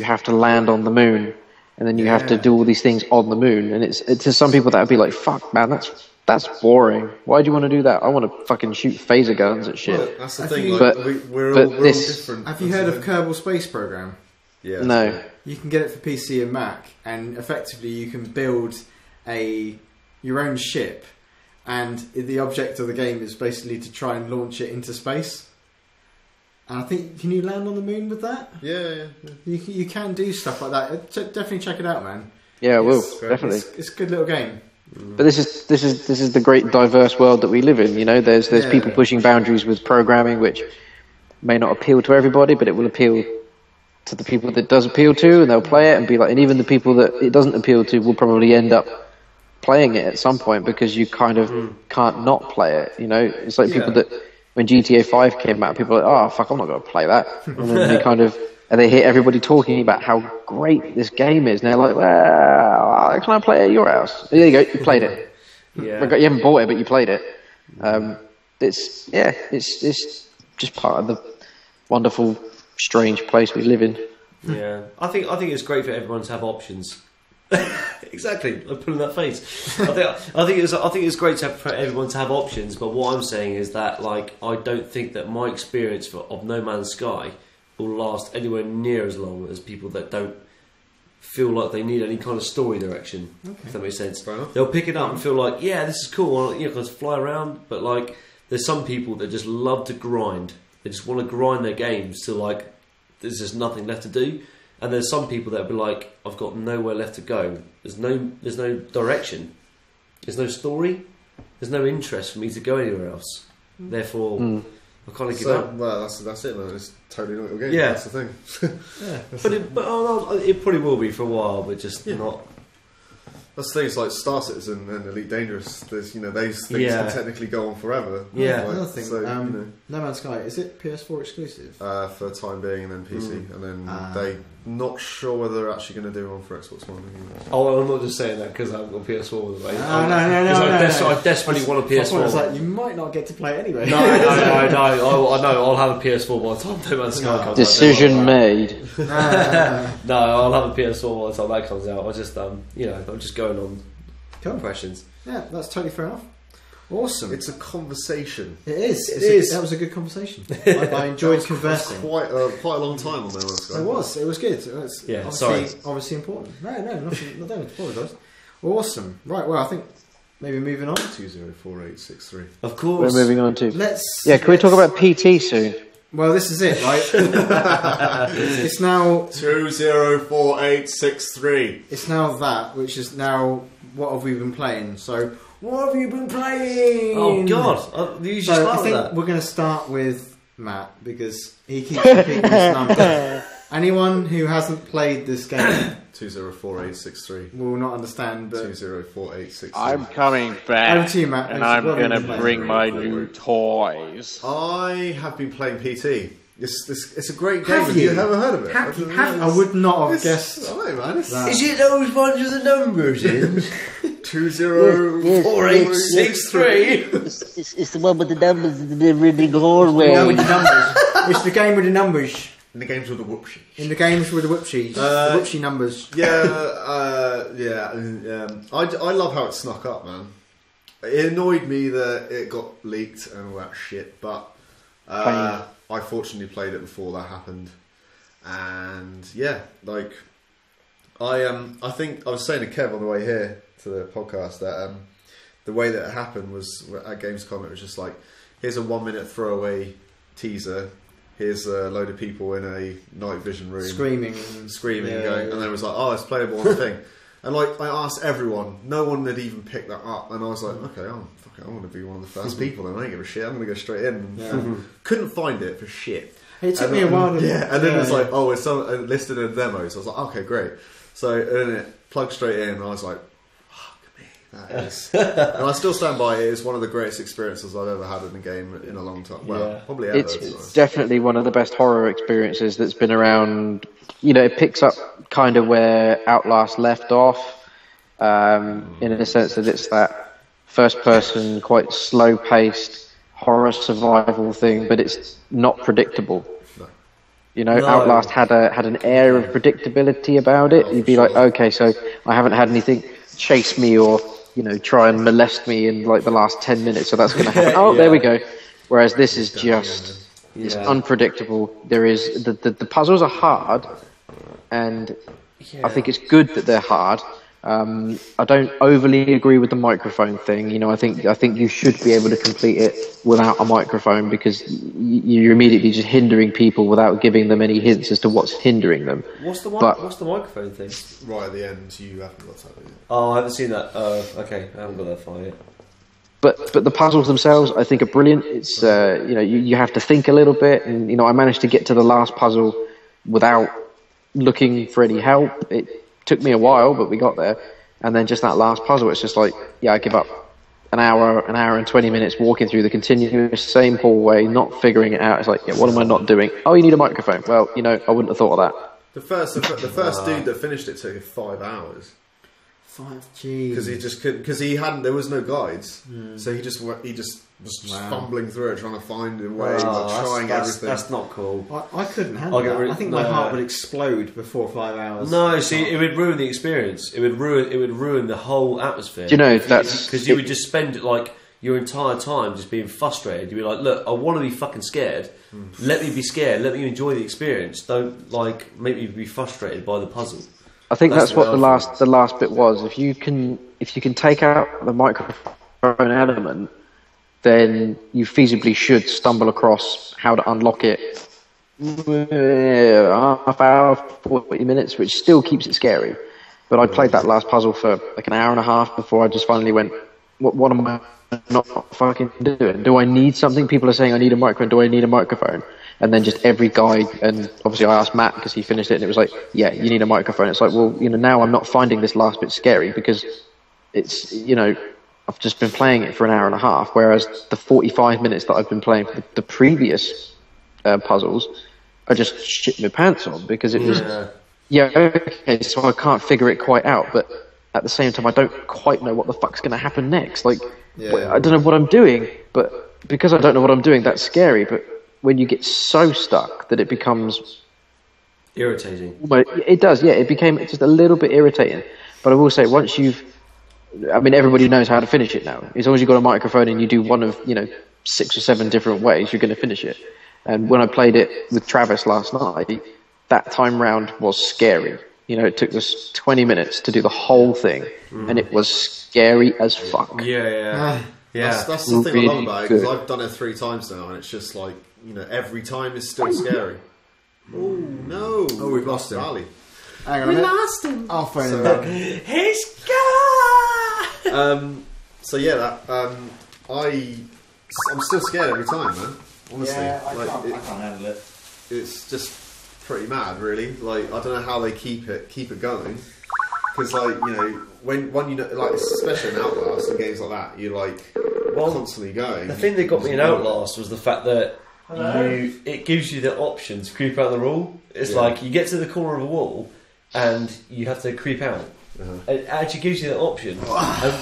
have to land on the moon. And then you have to do all these things on the moon, and it's to some people that would be like, "Fuck, man, that's boring. Why do you want to do that? I want to fucking shoot phaser guns at shit." Well, that's the thing. We're all different. Have you heard of Kerbal Space Program? Yeah. No. You can get it for PC and Mac, and effectively you can build your own ship, and the object of the game is basically to try and launch it into space. And I think, can you land on the moon with that? Yeah. You can do stuff like that. Definitely check it out, man. Yeah, I will definitely. It's a good little game. But this is the great diverse world that we live in. There's people pushing boundaries with programming, which may not appeal to everybody, but it will appeal to the people that it does appeal to, and they'll play it and be like. And even the people that it doesn't appeal to will probably end up playing it at some point because you kind of can't not play it. It's like people that. When GTA 5 came out, people were like, "Oh fuck, I'm not going to play that." And then they hear everybody talking about how great this game is, and they're like, "Well, can I play it at your house?" There you go, you played it. Yeah. You haven't bought it, but you played it. It's just part of the wonderful, strange place we live in. Yeah, I think it's great for everyone to have options. Exactly, I'm pulling that face. I think it's great for everyone to have options, but what I'm saying is that I don't think that my experience of No Man's Sky will last anywhere near as long as people that don't feel like they need any kind of story direction. Okay. If that makes sense. They'll pick it up and feel like, yeah, this is cool. Because fly around, but there's some people that just love to grind. They just want to grind their games till there's just nothing left to do. And there's some people that will be like, I've got nowhere left to go. There's no direction. There's no story. There's no interest for me to go anywhere else. Therefore, I kind of give up. Well, that's it, man. It's totally not your game. Yeah. That's the thing. It probably will be for a while, but just not. That's the thing. It's like Star Citizen and Elite Dangerous. There's those things can technically go on forever. Yeah. Another thing. No Man's Sky, is it PS4 exclusive? For the time being, and then PC, and then they not sure whether they're actually going to do one for Xbox One. Oh, I'm not just saying that because I've got PS4. No. I desperately want a PS4. I was like, you might not get to play it anyway. No. I know. I'll have a PS4 by the time No Man's Sky comes out. Decision made. No, I'll have a PS4 by the time that comes out. I'm just going on impressions. Yeah, that's totally fair enough. Awesome. It's a conversation. It is. That was a good conversation. I enjoyed conversing. Quite a long time on No Man's Sky. It was good. Obviously important. No, nothing. I don't apologise. Awesome. Right. Well, I think maybe moving on. 204863. Of course. We're moving on to. Can we talk let's- about PT soon? Well, this is it, right? It's now 204863. It's now that, which is now what have we been playing? So, what have you been playing? Oh God! You should So I start with think that. we're going to start with Matt because he keeps repeating this number. Anyone who hasn't played this game 204863. will not understand. But 204863. I'm coming back, over to you, Matt. and What I'm have you going to been playing? bring my new toys. I have been playing PT. It's a great game. Have you? Haven't heard of it? I would not have guessed. Oh, man. that. Is it those ones with the numbers in? 204863. It's the one with the numbers in the ribbing hallway. No, with the numbers. It's the game with the numbers. In the games with the whoopsie. In the games with the whoopsies. The whoopsie numbers. I love how it snuck up, man. It annoyed me that it got leaked and all that shit, but I fortunately played it before that happened, and yeah, like I think I was saying to Kev on the way here to the podcast that the way that it happened was at Gamescom. It was just like, here's a 1 minute throwaway teaser. Here's a load of people in a night vision room Screaming. and Yeah, going, yeah. and then it was like, oh, it's playable on the thing. And like, I asked everyone, no one had even picked that up, and I was like, okay, I want to be one of the first people, then I don't give a shit, I'm going to go straight in. And couldn't find it for shit. It took me a while to... And then it was like, oh, it's listed in demos. I was like, okay, great. So and then it plugged straight in, and I was like, fuck me, that is. And I still stand by it. It's one of the greatest experiences I've ever had in a game in a long time. Well, probably ever. It's definitely one of the best horror experiences that's been around. You know, it picks up kind of where Outlast left off, in a sense that it's that first-person, quite slow-paced horror survival thing, but it's not predictable. You know, Outlast had an air of predictability about it. You'd be like, okay, so I haven't had anything chase me or, you know, try and molest me in like the last 10 minutes, so that's going to happen. Oh, there we go. Whereas this is just, it's unpredictable. There is, the puzzles are hard, and I think it's good that they're hard. I don't overly agree with the microphone thing. You know, I think you should be able to complete it without a microphone, because you're immediately just hindering people without giving them any hints as to what's hindering them. What's the microphone thing? Right at the end, you haven't got that yet. Oh, I haven't seen that. Okay, I haven't got that far yet. But the puzzles themselves, I think, are brilliant. It's you know, you have to think a little bit, and you know, I managed to get to the last puzzle without looking for any help. It took me a while, but we got there. And then just that last puzzle, it's just like, yeah, I give up. An hour and 20 minutes walking through the continuous same hallway, not figuring it out. It's like, yeah, what am I not doing? Oh, you need a microphone. Well, you know, I wouldn't have thought of that. The first dude that finished it took him 5 hours. 5G. Because he just couldn't, because there was no guides, so he just was just fumbling through it, trying to find a way, trying everything. That's not cool. I couldn't handle that. I think my heart would explode before 5 hours. No, see, it would ruin the experience. It would ruin the whole atmosphere. Do you know, that's... Because you would just spend like your entire time just being frustrated. You'd be like, look, I want to be fucking scared. Let me be scared. Let me enjoy the experience. Don't like make me be frustrated by the puzzle. I think that's what the last bit was. If you can take out the microphone element, then you feasibly should stumble across how to unlock it. Half hour, 40 minutes, which still keeps it scary. But I played that last puzzle for like an hour and a half before I just finally went, what am I not fucking doing? Do I need something? People are saying I need a microphone. Do I need a microphone? And then just every guide, and obviously I asked Matt because he finished it, and it was like, yeah, you need a microphone. It's like, well, you know, now I'm not finding this last bit scary because it's, you know, I've just been playing it for an hour and a half, whereas the 45 minutes that I've been playing for the previous puzzles, I just shit my pants on because it was, okay, so I can't figure it quite out, but at the same time I don't quite know what the fuck's going to happen next. Like, I don't know what I'm doing, but because I don't know what I'm doing, that's scary, but when you get so stuck that it becomes irritating. Well, it does, yeah. It became just a little bit irritating. But I will say, once everybody knows how to finish it now. As long as you've got a microphone and you do one of, 6 or 7 different ways, you're going to finish it. And when I played it with Travis last night, that time round was scary. it took us 20 minutes to do the whole thing, and it was scary as fuck. Yeah. That's the thing I love Really about it, because good. I've done it 3 times now, and it's just like, every time is still scary. Oh no! Oh, we've lost him. Ali. Hang on a minute. Lost him. I'll phone him back. He's gone! So yeah, I'm still scared every time, man. Honestly, I can't handle it. It's just pretty mad, really. Like, I don't know how they keep it going. Because, like, when like, especially in Outlast and games like that, you're like constantly going. The thing that got me in Outlast was the fact that it gives you the option to creep out the wall. It's like you get to the corner of a wall and you have to creep out. It actually gives you that option. And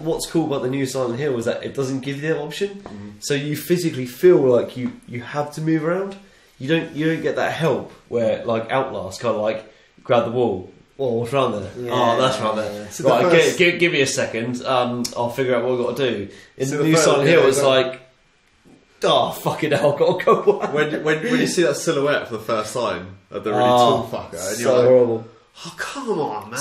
what's cool about the new Silent Hill is that it doesn't give you that option. So you physically feel like you have to move around. You don't get that help where, like, Outlast kind of like grab the wall. Oh, what's around there? Yeah. Oh, that's around there. So right, give me a second. I'll figure out what I've got to do. In the new Silent Hill, it's like, oh, fucking hell, I've got to go away. When you see that silhouette for the first time of the really tall fucker, and so you're like, horrible. oh, come on, man.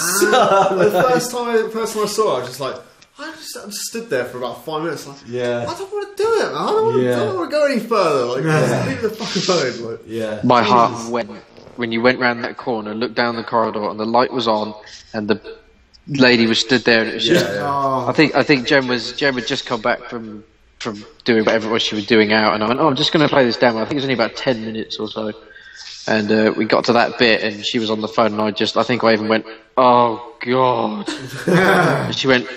The first time I saw it, I was just like, I just stood there for about 5 minutes, like, Yeah. I don't want to do it, man. I don't want to go any further. Like, just leave the fuck alone. Like, Yeah. My heart went when you went round that corner, looked down the corridor, and the light was on, and the lady was stood there, and it was just. Oh. I think Jen had just come back from doing whatever it was she was doing out, and I went, I'm just going to play this demo. I think it was only about 10 minutes or so, and we got to that bit, and she was on the phone, and I think I even went, oh god. And she went,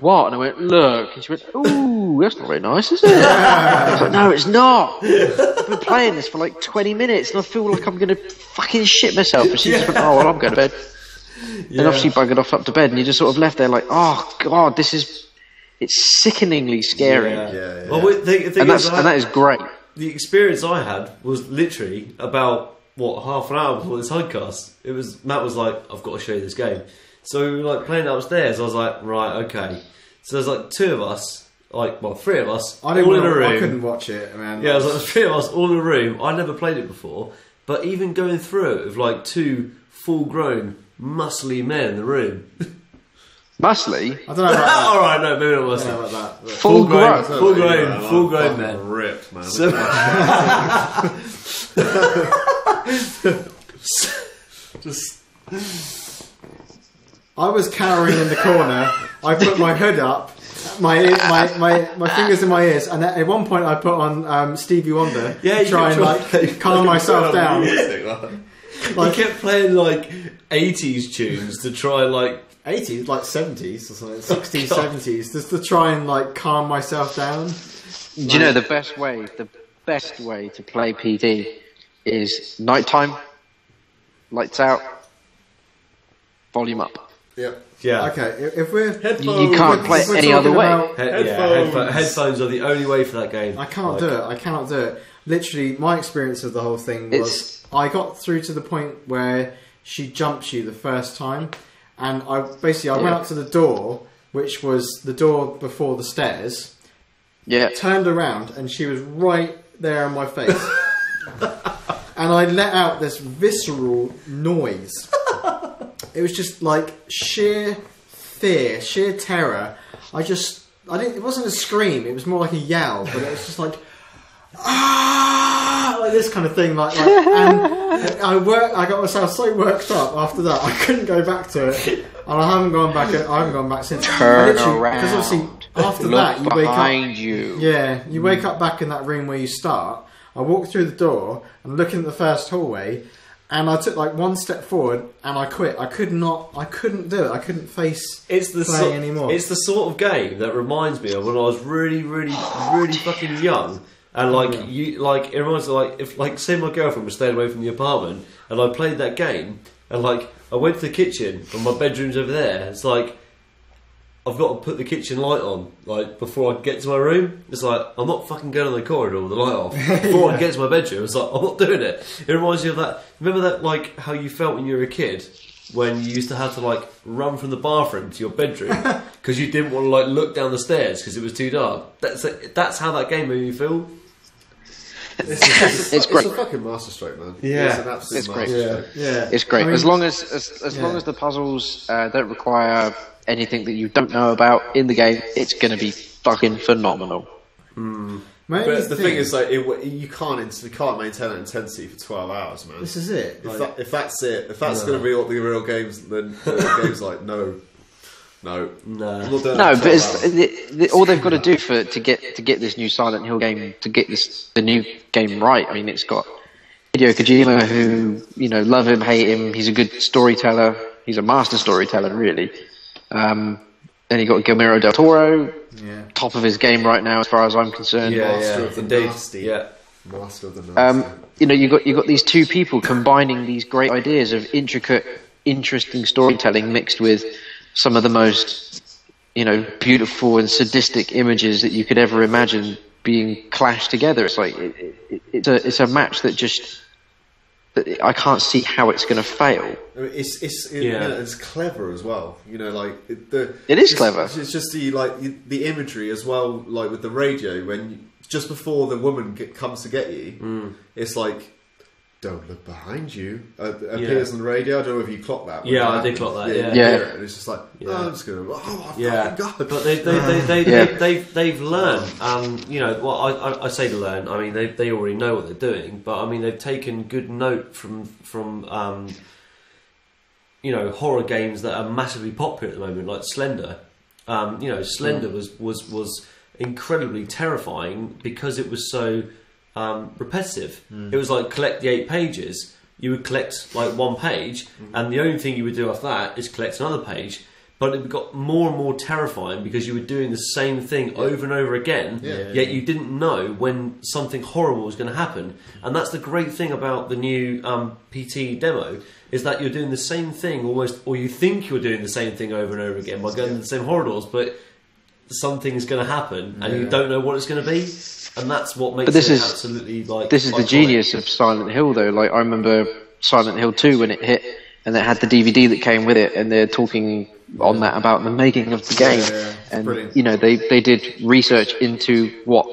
what? And I went, look. And she went, ooh, that's not very nice, is it? I was like, no, it's not. I've been playing this for like 20 minutes, and I feel like I'm going to fucking shit myself. And she just went, oh, well, I'm going to bed. And obviously buggered off up to bed, and you just sort of left there like, oh god, it's sickeningly scary. yeah. Well, And that is great. The experience I had was literally about half an hour before this HUDcast. Matt was like, I've got to show you this game. So we were like playing upstairs. I was like, right, okay. So there's like 2 of us, like 3 of us, I didn't all in a room. I couldn't watch it, man. Yeah, it was like 3 of us all in a room. I'd never played it before, but even going through it with like 2 full-grown, muscly men in the room. Muscly? I don't know about that. All right, no, maybe not I muscly. don't know about that. Full-grown. Full-grown men. Ripped, man. So, just I was cowering in the corner. I put my hood up, my fingers in my ears, and at one point I put on Stevie Wonder to try and like calm myself down. Like, he kept playing like 80s tunes to try like 80s, like 70s or something, 60s, 70s, just to try and like calm myself down. Do you know the best way to play PD is nighttime, lights out, volume up. yeah. Okay, if we're You can't play it any other way. Headphones are the only way for that game. I cannot do it. I cannot do it. Literally, my experience of the whole thing was I got through to the point where she jumps you the first time, and I went up to the door, which was the door before the stairs. Yeah. Turned around, and she was right there on my face, and I let out this visceral noise. It was just like sheer fear, sheer terror. It wasn't a scream. It was more like a yell, but it was just like, ah, like this kind of thing. Like and I got myself so worked up after that. I couldn't go back to it, and I haven't gone back since. Turn around. Because obviously after Look that you wake up. behind you. Yeah, you wake up back in that room where you start. I walk through the door and looking at the first hallway. And I took like one step forward, and I quit. I couldn't do it. I couldn't face playing anymore. It's the sort of game that reminds me of when I was really, really, really fucking young. And like it reminds me if say my girlfriend was staying away from the apartment, and I played that game, and like I went to the kitchen, and my bedroom's over there. It's like I've got to put the kitchen light on, like, before I get to my room. It's like, I'm not fucking going on the corridor with the light off. Before I get to my bedroom, it's like, I'm not doing it. It reminds you of that. Remember that, like, how you felt when you were a kid? When you used to have to, like, run from the bathroom to your bedroom because you didn't want to, like, look down the stairs because it was too dark. That's how that game made me feel. It's great. It's a fucking masterstroke, man. Yeah. It's an absolute It's great. masterstroke. Yeah. It's great. I mean, as long as the puzzles don't require anything that you don't know about in the game, it's going to be fucking phenomenal. But the thing is, like, you can't maintain that intensity for 12 hours, man. This is it. If that's going to be what the real game's, then the game's like, no. I'm not doing No, that but for 12 hours. all they've got to do to get this new Silent Hill game, to get the new game right. I mean, it's got Hideo Kojima, who, you know, love him, hate him. He's a good storyteller. He's a master storyteller, really. Then you got Guillermo del Toro, top of his game right now, as far as I'm concerned. Master of the indeed. nasty. Yeah. Master of the nasty. You know, you got these two people combining these great ideas of intricate, interesting storytelling mixed with some of the most, you know, beautiful and sadistic images that you could ever imagine being clashed together. It's like it's a match that just I can't see how it's going to fail. I mean, it's clever as well. You know, like it is clever. It's just the imagery as well. Like with the radio, just before the woman comes to get you, it's like, don't look behind you. Appears on the radio. I don't know if you clocked that. Yeah, I did clock that. You hear it, and it's just like, I'm just gonna. Oh my fucking god! But they've learned. You know, well, I say to learn. I mean, they already know what they're doing. But I mean, they've taken good note from you know, horror games that are massively popular at the moment, like Slender. You know, Slender was incredibly terrifying because it was so repetitive. It was like collect the 8 pages. You would collect like one page, and the only thing you would do after that is collect another page. But it got more and more terrifying because you were doing the same thing over and over again. Yet you didn't know when something horrible was going to happen. And that's the great thing about the new PT demo, is that you're doing the same thing almost, or you think you're doing the same thing over and over again by going to the same corridors, but something's going to happen and you don't know what it's going to be. And that's what makes absolutely like. This is the genius of Silent Hill, though. Like, I remember Silent Hill 2 when it hit, and it had the DVD that came with it, and they're talking on that about the making of the game. And brilliant. You know, they did research into what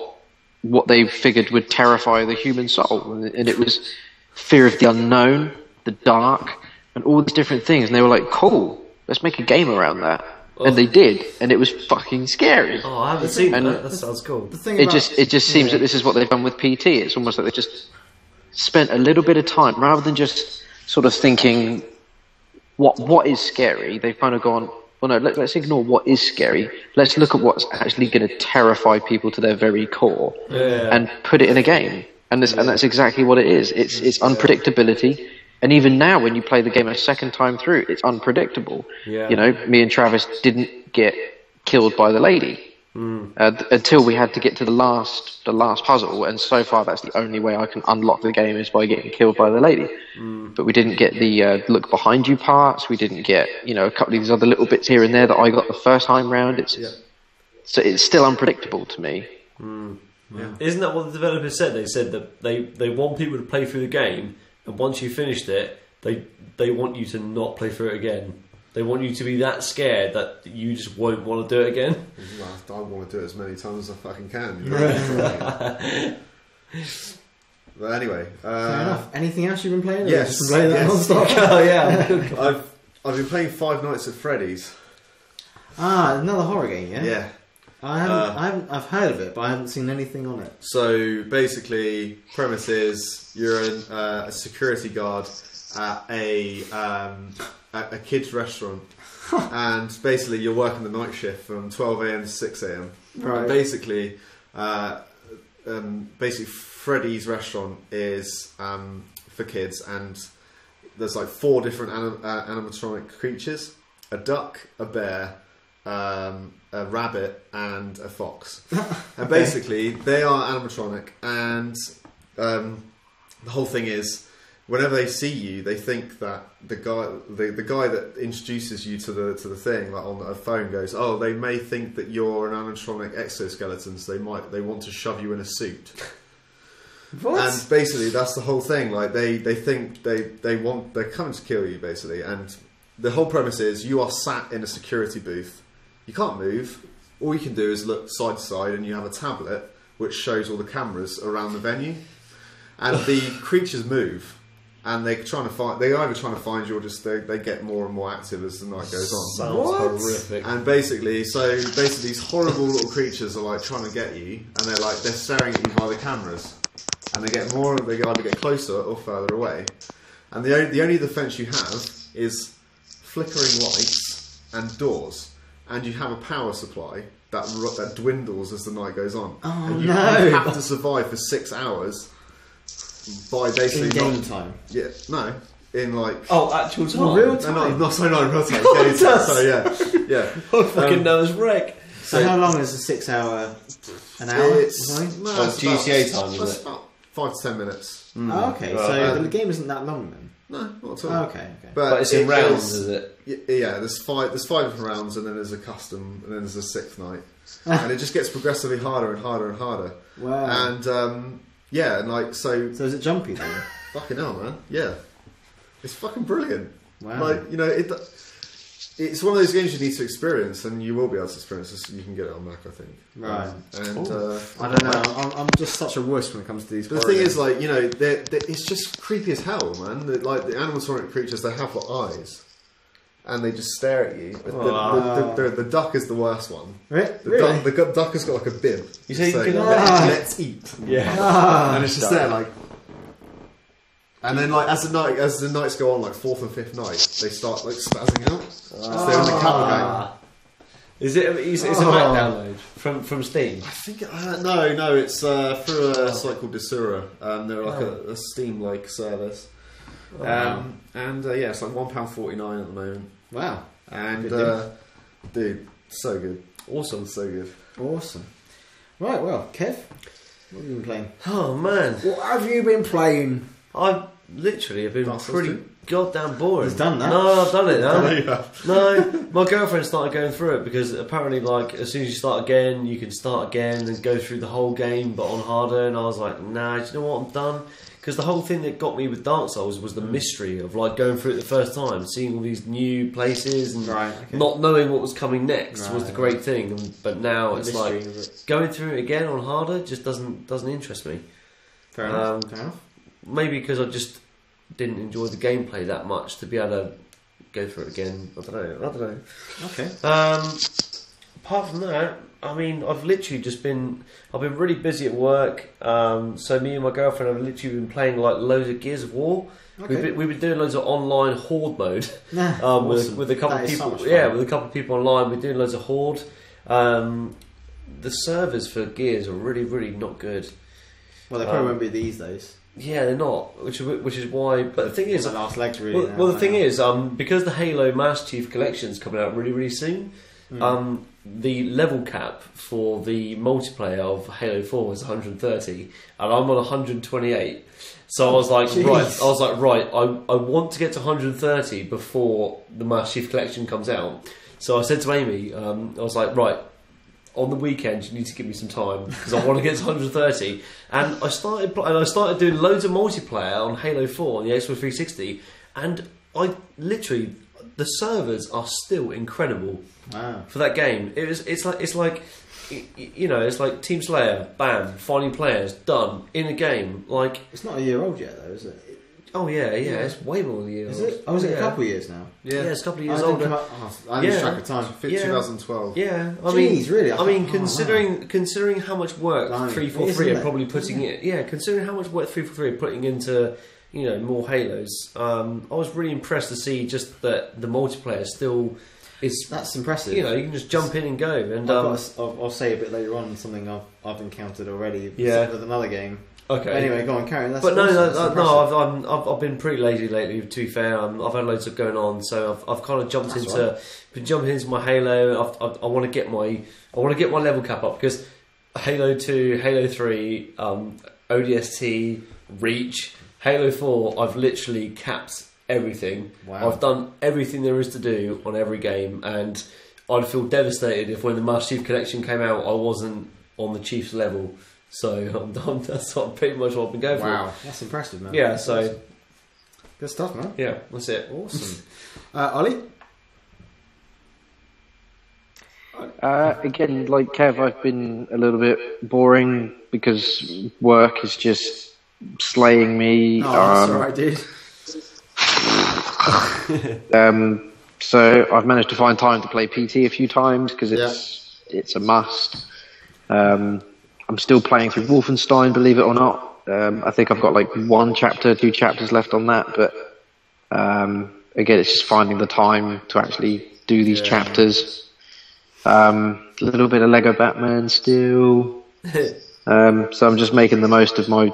they figured would terrify the human soul, and it was fear of the unknown, the dark, and all these different things. And they were like, "Cool, let's make a game around that." And they did, and it was fucking scary. Oh, I haven't seen that. That sounds cool. The thing It just seems that this is what they've done with PT. It's almost like they just spent a little bit of time, rather than just sort of thinking what is scary. They've kind of gone, well, no, let's ignore what is scary. Let's look at what's actually going to terrify people to their very core, and put it in a game. And that's exactly what it is. It's unpredictability. And even now, when you play the game a second time through, it's unpredictable. You know, me and Travis didn't get killed by the lady until we had to get to the last puzzle, and so far that's the only way I can unlock the game is by getting killed by the lady. But we didn't get the look behind you parts. We didn't get, you know, a couple of these other little bits here and there that I got the first time round. So it's still unpredictable to me. Isn't that what the developers said? They said that they want people to play through the game, and once you finished it, they want you to not play through it again. They want you to be that scared that you just won't want to do it again. I want to do it as many times as I fucking can. You know? But anyway, fair enough. Anything else you've been playing? Yes, Just been playing that non-stop? Oh yeah, I've been playing Five Nights at Freddy's. Another horror game, yeah. Yeah. I've heard of it, but I haven't seen anything on it. So basically, premise is you're a security guard at a kids' restaurant, and basically you're working the night shift from 12 a.m. to 6 a.m. Right. And basically, Freddy's restaurant is for kids, and there's like 4 different animatronic creatures: a duck, a bear, a rabbit, and a fox. And basically, they are animatronic, and the whole thing is, whenever they see you, they think that the guy that introduces you to the thing, like on a phone, goes, "Oh, they may think that you're an animatronic exoskeleton, so they want to shove you in a suit." What? And basically, that's the whole thing. Like they think they're coming to kill you, basically. And the whole premise is you are sat in a security booth. You can't move. All you can do is look side to side, and you have a tablet which shows all the cameras around the venue. and the creatures move. And they're trying to find. They're either trying to find you, or just they get more and more active as the night goes on. Sounds horrific. And basically, these horrible little creatures are like trying to get you, and they're staring at you by the cameras, and they get more. They either get closer or further away. And the only defense you have is flickering lights and doors, and you have a power supply that dwindles as the night goes on. Oh, and you no. have to survive for 6 hours. By basically in game time. Yeah, no, in like actual time. Oh, real time. no, not real time. Game time. So yeah. I fucking know it's wreck. So how long is a 6 hour? An hour? It's GTA time, is it? About 5 to 10 minutes. Oh, okay, so the game isn't that long then. No, not at all. Oh, okay. But it's in rounds, is it? Yeah, there's five different rounds, and then there's a custom, and then there's a 6th night, and it just gets progressively harder and harder and harder. Wow. And yeah, and like so. So is it jumpy then? Fucking hell, man! Yeah, it's fucking brilliant. Wow. Like it's one of those games you need to experience, and you will be able to experience this. You can get it on Mac, I think. Right. And I don't know. I'm just such a wuss when it comes to these. But the thing is, like, it's just creepy as hell, man. Like the animatronic creatures, they have eyes, and they just stare at you. The duck is the worst one. Really? The duck has got like a bib. You say you can let's eat. Yeah. And it's just there, like. And then, like, as the nights go on, like 4th and 5th night, they start like spazzing out. So they're in the camera game. Is it? It's a Mac download from Steam. I think no, it's through a site called Desura. They're like a Steam like service. Yeah, it's like £1.49 at the moment. Wow. And dude, so good, Awesome. so good. Awesome. Right. Well, Kev, what have you been playing? Oh man, What have you been playing? I literally have been Dark Souls pretty 2? goddamn boring. He's done that. No, I've done it now. Yeah. No, my girlfriend started going through it because apparently, like, as soon as you start again, you can start again and go through the whole game, but on harder. And I was like, nah, do you know what? I'm done. Because the whole thing that got me with Dark Souls was the mystery of like going through it the first time, seeing all these new places and not knowing what was coming next was the great thing. But now it's like going through it again on harder just doesn't interest me. Fair enough. Maybe because I just didn't enjoy the gameplay that much to be able to go through it again. I don't know. Okay. Apart from that, I mean, I've been really busy at work. So me and my girlfriend have literally been playing like loads of Gears of War. Okay. We've been doing loads of online horde mode Awesome. with a couple That of is so people. much fun. Yeah, with a couple of people online. We're doing loads of horde. The servers for Gears are really, really not good. Well, they probably won't be these days. Yeah, they're not, which is why. But the thing is, the last legs really. well, the thing is, because the Halo Master Chief Collection is coming out really, really soon. The level cap for the multiplayer of Halo 4 is 130, and I'm on 128. So I was like, right, I want to get to 130 before the Master Chief Collection comes out. So I said to Amy, I was like, right, on the weekend you need to give me some time because I want to get to 130. And I started doing loads of multiplayer on Halo 4 on the Xbox 360, and the servers are still incredible. Wow. For that game. It's like Team Slayer, bam, finding players, done in a game. Like, it's not a year old yet, though, is it? Oh yeah, it's way more than a year old. Is it? Oh, is it a couple of years now? Yeah, it's a couple of years I older. I lose track of time. 2012. Yeah, Really? Considering how much work Blimey. 343 are probably putting in. Yeah, considering how much work 343 are putting into, more Halos. I was really impressed to see just that the multiplayer still is. That's impressive. You can just jump in and go. And I'll say a bit later on something I've encountered already. Yeah. With another game. Okay. Anyway, go on, carry on. I've been pretty lazy lately. To be fair, I've had loads of going on, so I've kind of jumped into my Halo. I want to get my level cap up because Halo 2, Halo 3, ODST, Reach, Halo 4. I've literally capped everything. Wow. I've done everything there is to do on every game, and I'd feel devastated if when the Master Chief Collection came out, I wasn't on the Chief's level. So that's pretty much what I've been going for. Wow, that's impressive, man. Yeah, so good stuff, man. Yeah, that's it. Awesome. Ollie? Again, like Kev, I've been a little bit boring because work is just slaying me. Oh, that's alright, dude. So I've managed to find time to play PT a few times because it's a must. I'm still playing through Wolfenstein, believe it or not. I think I've got like 2 chapters left on that, but again, it's just finding the time to actually do these chapters. A little bit of Lego Batman still. So I'm just making the most of my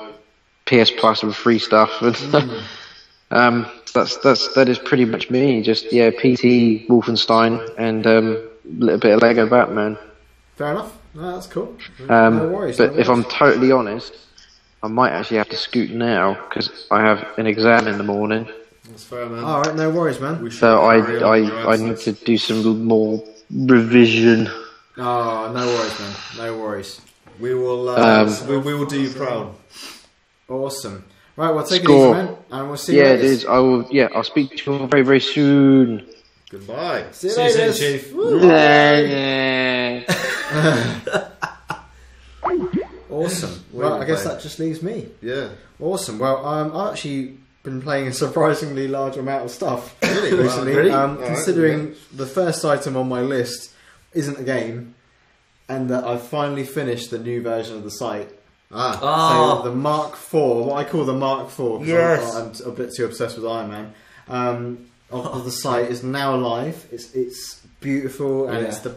PS Plus and free stuff. That is pretty much me. Just PT, Wolfenstein, and a little bit of Lego Batman. Fair enough. No, that's cool. No worries. But if I'm totally honest, I might actually have to scoot now because I have an exam in the morning. That's fair, man. All right, no worries, man. So I need to do some more revision. Oh, no worries, man. No worries. We will do you proud. Awesome. Right, well, take Score. it easy, man, and we'll see you later. It is. I'll speak to you very, very soon. Goodbye. See you See you later, soon, Chief. Awesome. Well, I guess that just leaves me. Yeah. Awesome. Well, I've actually been playing a surprisingly large amount of stuff Really? recently. Wow, Considering the first item on my list isn't a game, and that I've finally finished the new version of the site. So the Mark IV, what I call the Mark IV, because I'm a bit too obsessed with Iron Man, of the site is now live. It's beautiful, and it's the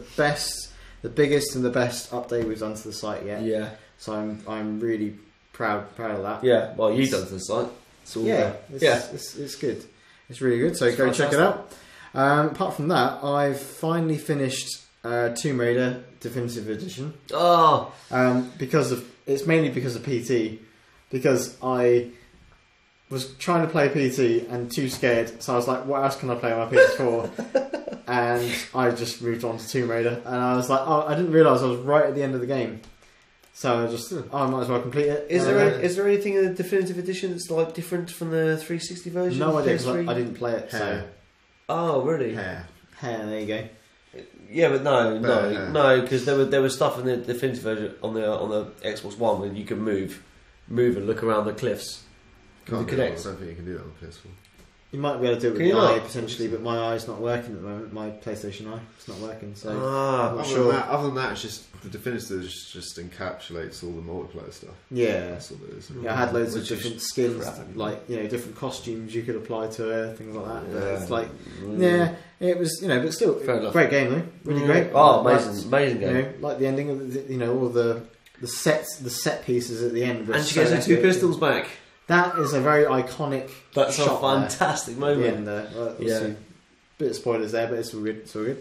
biggest and the best update we've done to the site yet. Yeah. So I'm really proud of that. Yeah. Well, you've done to the site. It's all It's good. It's really good. So go check it out. Apart from that, I've finally finished Tomb Raider Definitive Edition. Oh. It's mainly because of PT. Because I was trying to play PT and too scared, so I was like, what else can I play on my PS4? And I just moved on to Tomb Raider, and I was like, oh, I didn't realise I was right at the end of the game. So I just, I might as well complete it. Is there anything in the Definitive Edition that's like different from the 360 version? No idea, because PS3? I didn't play it. So. Oh, really? Hair, there you go. Yeah, but no, because there was stuff in the Definitive version on the Xbox One where you can move and look around the cliffs. I don't think you can do that on PS4. You might be able to do it with the eye potentially, but my eye's not working at the moment. My PlayStation eye, it's not working. So I'm not sure. Other than that, it's just the Definitive just encapsulates all the multiplayer stuff. Yeah, that's all it is. Yeah, I had loads of different skins, like different costumes you could apply to it, things like that. But it's like, it was but still, great game though, really great. Oh, amazing game. Like the ending of all the set pieces at the end. And she gets her 2 pistols back. That is a very iconic. That's shot a fantastic moment. Yeah, bit of spoilers there, but it's all good. It's all good.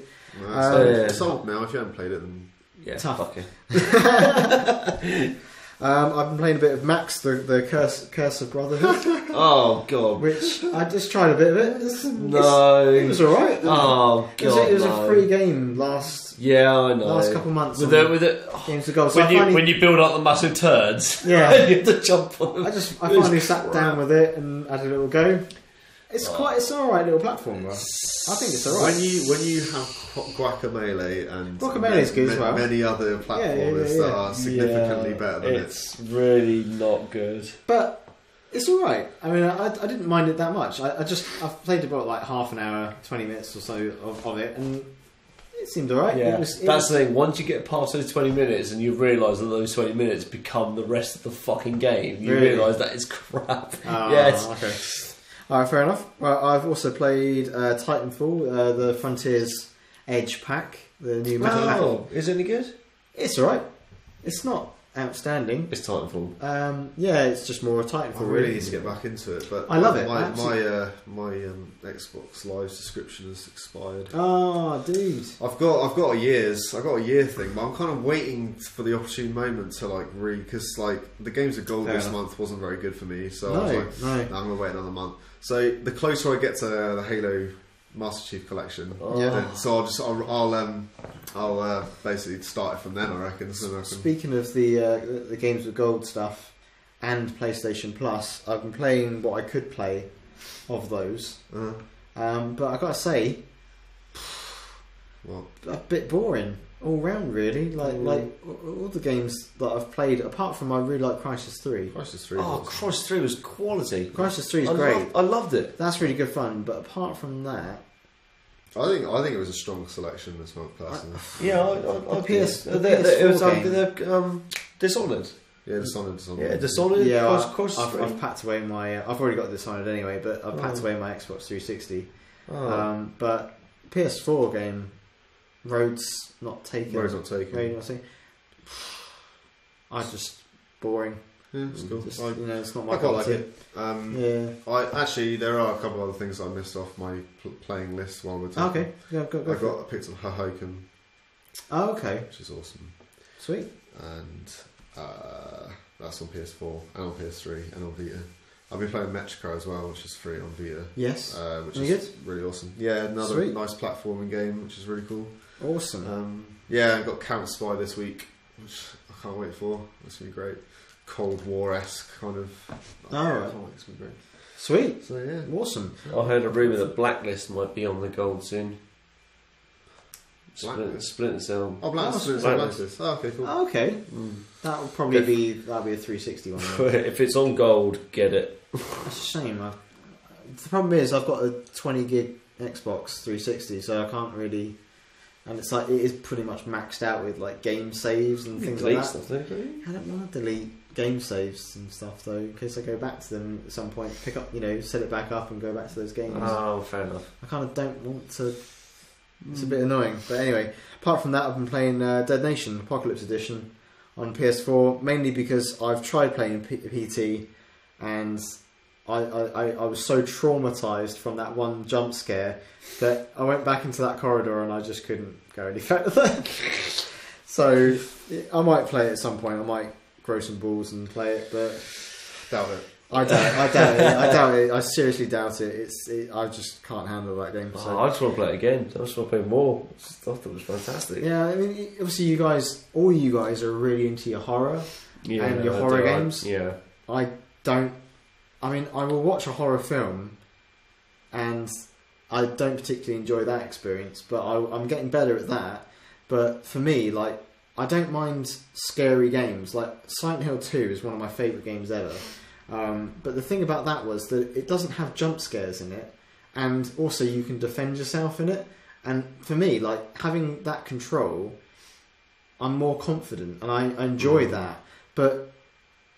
It's old now. If you haven't played it, then tough. I've been playing a bit of Max, the Curse of Brotherhood. Oh god! Which I just tried a bit of it. It was alright. Oh god! It was a free game last. Yeah, I know. Last couple of months with Games to Gold. So when you build up the massive turds, you have to jump on them. I finally sat down with it and had a little go. It's alright little platform. I think it's alright. When you have Guacamelee and Guacamele's good as well. Many other platformers that are significantly better than it's really not good. But it's alright. I mean, I didn't mind it that much. I've played about like half an hour, 20 minutes or so of it, and it seemed alright. Yeah, that's the thing. Once you get past those 20 minutes and you realise that those 20 minutes become the rest of the fucking game, you realise that it's crap. Okay. Alright, fair enough. Well, I've also played Titanfall, the Frontiers Edge pack, the new meta pack. Is it any good? It's alright. It's not outstanding. It's Titanfall. It's just more a Titanfall. I really need to get back into it, but I love it. My Xbox Live subscription has expired. Oh, dude! I've got a year thing, but I'm kind of waiting for the opportune moment to because the Games of Gold this month wasn't very good for me, so I was like, I'm gonna wait another month. So the closer I get to the Halo Master Chief Collection, so I'll basically start it from then. I reckon. Speaking of the Games of Gold stuff and PlayStation Plus, I've been playing what I could play of those, but I gotta say, a bit boring. all round really. Like all the games that I've played, apart from I really like Crysis 3. Crysis 3. Oh, Crysis 3 was quality. Crysis 3 is great. I loved it. That's really good fun. But apart from that, I think it was a strong selection as well, personally. the PS4 it was Dishonored. Yeah, Dishonored. Yeah, Dishonored. Yeah, Crysis 3. I've packed away my. I've already got Dishonored anyway, but I've packed away my Xbox 360. But PS4 game, Road's not taken. Road's not taken. I just boring. Yeah, it's cool. Just, it's not my. I quite like it. There are a couple other things that I missed off my playing list while we're talking. Okay, go I picked up HUDcast. Oh, okay, Which is awesome. Sweet. And that's on PS4 and on PS3 and on Vita. I've been playing Metrico as well, which is free on Vita. Yes. Which is really awesome. Yeah, another nice platforming game, which is really cool. Awesome. I got Counter Spy this week, which I can't wait for. It's going to be great. Cold War-esque kind of. It's going to be great. Sweet. So yeah. Awesome. I heard a rumour that Blacklist might be on the gold soon. Splinter Cell. Oh, Blacklist. Oh, okay, cool. Okay. That will probably be a 360 one. If it's on gold, get it. That's a shame. The problem is I've got a 20 gig Xbox 360, so I can't really. And it's like it is pretty much maxed out with like game saves and things like that. Stuff, don't you? I don't want to delete game saves and stuff though, in case I go back to them at some point. Pick up, set it back up and go back to those games. Oh, fair enough. I kind of don't want to. It's a bit annoying, but anyway. Apart from that, I've been playing Dead Nation Apocalypse Edition on PS4, mainly because I've tried playing PT, and I was so traumatised from that one jump scare that I went back into that corridor and I just couldn't go any further. So I might play it at some point. I might grow some balls and play it, but doubt it. I doubt it. I seriously doubt it. I just can't handle that game. So. I just want to play it again. I just want to play more. I thought it was fantastic. Yeah, I mean, obviously, all you guys are really into your horror and your horror games. Yeah, I don't. I mean, I will watch a horror film, and I don't particularly enjoy that experience. But I'm getting better at that. But for me, like, I don't mind scary games. Like Silent Hill 2 is one of my favourite games ever. But the thing about that was that it doesn't have jump scares in it, and also you can defend yourself in it. And for me, like, having that control, I'm more confident, and I enjoy that. But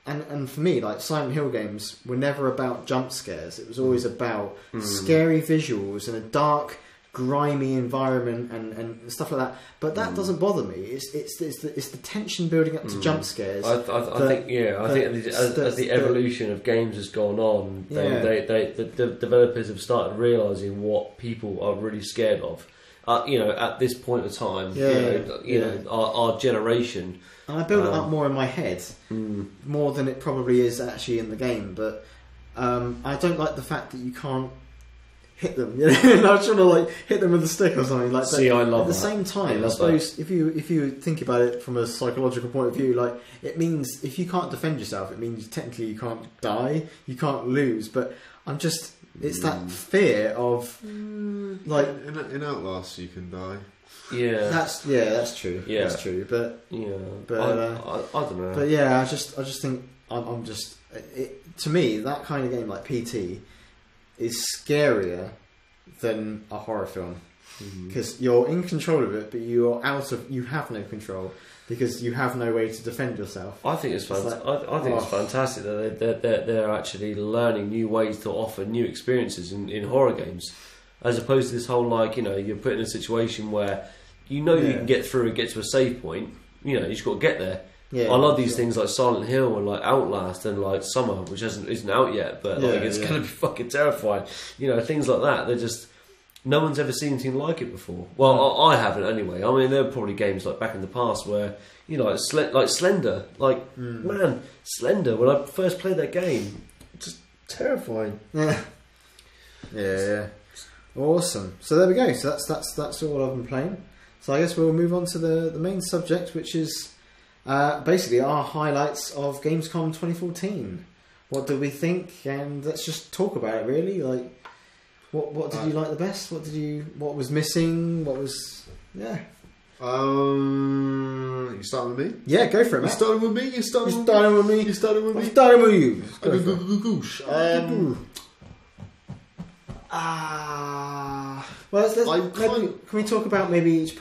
and for me, like, Silent Hill games were never about jump scares. It was always about scary visuals and a dark, grimy environment and stuff like that. But that doesn't bother me. It's the tension building up to jump scares. I think as the evolution of games has gone on, the developers have started realising what people are really scared of. At this point of time, our generation. And I build it up more in my head, more than it probably is actually in the game. But I don't like the fact that you can't hit them. I was trying to like hit them with a stick or something like that. See, I love at the same time, I suppose if you think about it from a psychological point of view, like, it means if you can't defend yourself, it means technically you can't die, you can't lose. But it's that fear of like in Outlast you can die. Yeah, that's true. Yeah, that's true. But I don't know. But yeah, I just think to me that kind of game like PT is scarier than a horror film because you're in control of it, but you have no control because you have no way to defend yourself. I think it's fantastic. I think it's fantastic that they're actually learning new ways to offer new experiences in horror games, as opposed to this whole you're put in a situation where you can get through and get to a save point. You just got to get there. Yeah, I love these things like Silent Hill and like Outlast and like Summer, which isn't out yet, but it's going to be fucking terrifying. Things like that. They're just no one's ever seen anything like it before. Well, I haven't anyway. I mean, there are probably games like back in the past where like Slender, man, Slender. When I first played that game, just terrifying. Yeah. Awesome. So there we go. So that's all I've been playing. So I guess we'll move on to the main subject, which is. Basically our highlights of Gamescom 2014. What do we think? And let's just talk about it really. Like, what did you like the best? What was missing? What was You starting with me? Yeah, go for it, You mate. starting with me? You starting with starting with me? You starting with me? I'm starting with you. Goosh. Well, let's I maybe, can't- can we talk about maybe each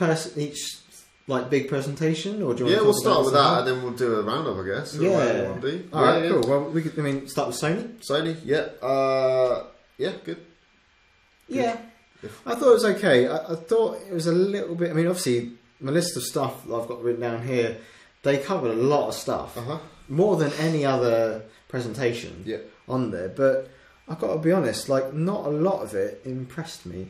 like big presentation, or do you want Yeah, to we'll talk start about with something? that, and then we'll do a roundup, I guess. or Yeah. whatever you want to do. All right, Yeah, cool. yeah. Well, we could. I mean, start with Sony. Sony, yeah. Yeah, good. Yeah, I thought it was okay. I thought it was a little bit. I mean, obviously, my list of stuff that I've got written down here, they covered a lot of stuff, more than any other presentation on there. But I've got to be honest, like, not a lot of it impressed me.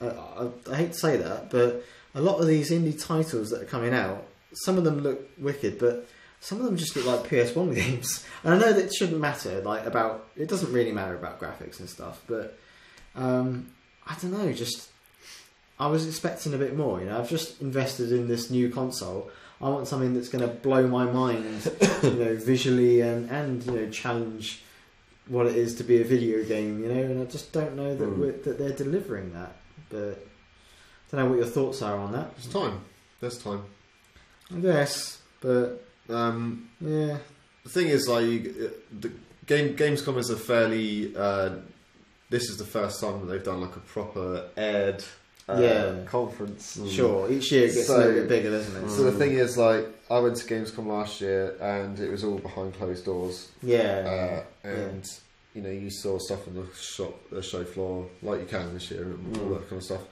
I hate to say that, but a lot of these indie titles that are coming out, some of them look wicked, but some of them just look like PS1 games. And I know that it shouldn't matter, like, about, it doesn't really matter about graphics and stuff, but I don't know, just, I was expecting a bit more, you know. I've just invested in this new console. I want something that's going to blow my mind, you know, visually and you know, challenge what it is to be a video game, you know. And I just don't know that that they're delivering that. But I don't know what your thoughts are on that. It's time. There's time. I guess, but The thing is, like, the Gamescom is a fairly. This is the first time that they've done like a proper aired conference. Sure, each year it gets a little bit bigger, doesn't it? So the thing is, like, I went to Gamescom last year and it was all behind closed doors. And you know, you saw stuff on the show floor like you can this year and all that kind of stuff.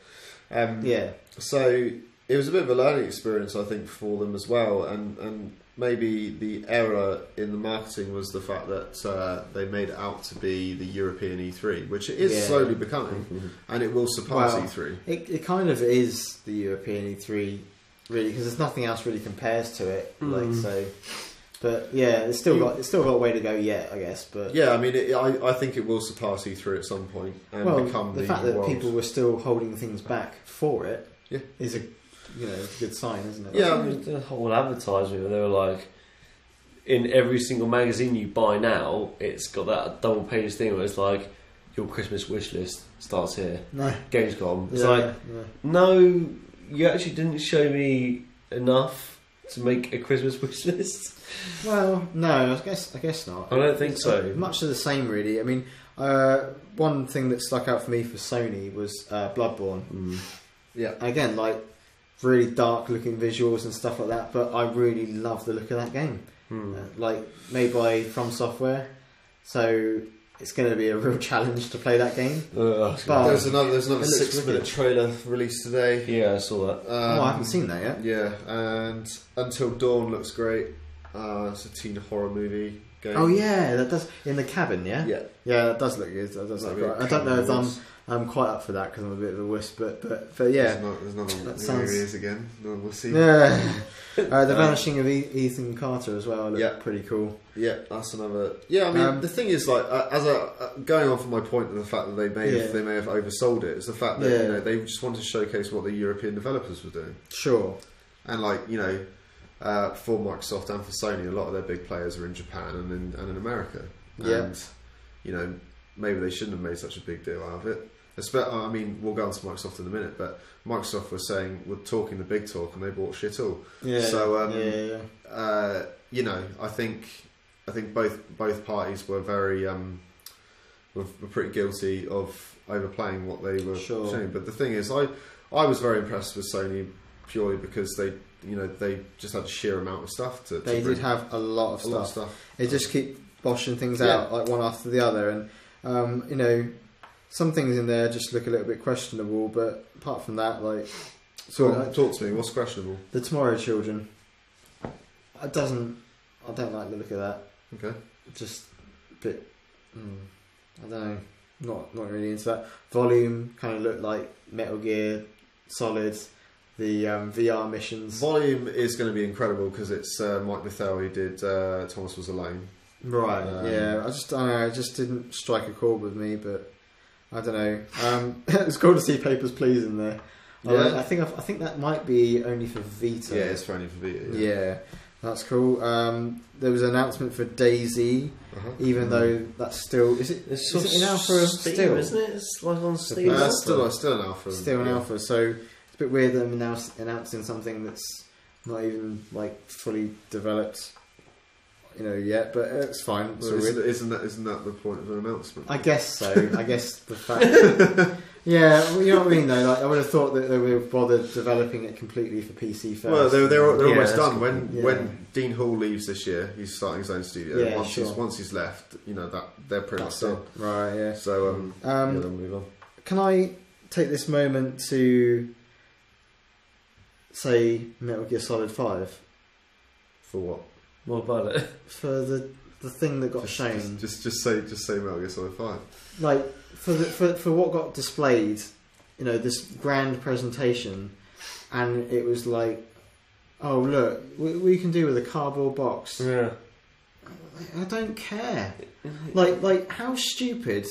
So it was a bit of a learning experience, I think, for them as well. And maybe the error in the marketing was the fact that they made it out to be the European E3, which it is slowly becoming, and it will surpass E3. It kind of is the European E3, really, because there's nothing else really compares to it. Like, so, but yeah, it's still got a way to go yet, I guess. But yeah, I mean, I think it will surpass E3 at some point and become the fact that world. people were still holding things back for it is a good sign, isn't it? Yeah, I mean, the whole advertisement, they were like, in every single magazine you buy now, it's got that double page thing where it's like, your Christmas wish list starts here. No. Gamescom. It's no, you actually didn't show me enough to make a Christmas wish list. Well, no, I guess not. I don't think so. Much of the same, really. I mean, one thing that stuck out for me for Sony was Bloodborne. Yeah. Again, like, really dark looking visuals and stuff like that, but I really love the look of that game. Like, made by From Software, so it's going to be a real challenge to play that game. There's another 6-minute trailer released today. Yeah, I saw that. I haven't seen that yet. Yeah, and Until Dawn looks great. It's a teen horror movie game. Oh yeah, that does, in the cabin. Yeah, that does look good. That does look good. I don't know if I'm quite up for that because I'm a bit of a wuss, but yeah, there's another that sounds... Here he is again. No, we'll see. Yeah. The Vanishing of Ethan Carter as well looked pretty cool. Yeah, that's another. Yeah, I mean, the thing is, like, going on from my point of the fact that they may have oversold it, is the fact that you know, they just wanted to showcase what the European developers were doing. Sure. And, like, you know, for Microsoft and for Sony, a lot of their big players are in Japan and in America. And you know, maybe they shouldn't have made such a big deal out of it. I mean, we'll go on to Microsoft in a minute, but Microsoft we're talking the big talk, and they bought shit all. Yeah. So, you know, I think both parties were very were pretty guilty of overplaying what they were doing. But the thing is, I was very impressed with Sony purely because they just had a sheer amount of stuff to. They did have a lot of stuff. They just keep boshing things out like one after the other, and you know. Some things in there just look a little bit questionable, but apart from that, like... So, talk to me, what's questionable? The Tomorrow Children. I don't like the look of that. Okay. Just a bit... I don't know. Not really into that. Volume kind of looked like Metal Gear Solid. The VR missions. Volume is going to be incredible because it's Mike Bethel who did Thomas Was Alone. Right, yeah. I don't know, it just didn't strike a chord with me, but... I don't know. It's cool to see Papers, Please in there. I think that might be only for Vita. Yeah, it's only for Vita. Yeah, that's cool. There was an announcement for DayZ, even though that's still is it in alpha Steam, still? Isn't it? It's like on Steam. Still an alpha. Still an alpha. So a bit weird that I'm now announcing something that's not even like fully developed, yet. But it's fine. Well, isn't that the point of an announcement? I guess so. I guess the fact. Yeah, well, you know what I mean though. Like, I would have thought that they would have bothered developing it completely for PC first. Well, they're almost done. When Dean Hall leaves this year, he's starting his own studio. Yeah, once he's left, that they're pretty much done. Right. Yeah. So they'll move on. Can I take this moment to say Metal Gear Solid 5? For what? What about it? For the thing that got shown. Just say Metal Gear Solid 5. Like for what got displayed, this grand presentation, and it was like, oh look, we can do with a cardboard box. Yeah. I don't care. Like how stupid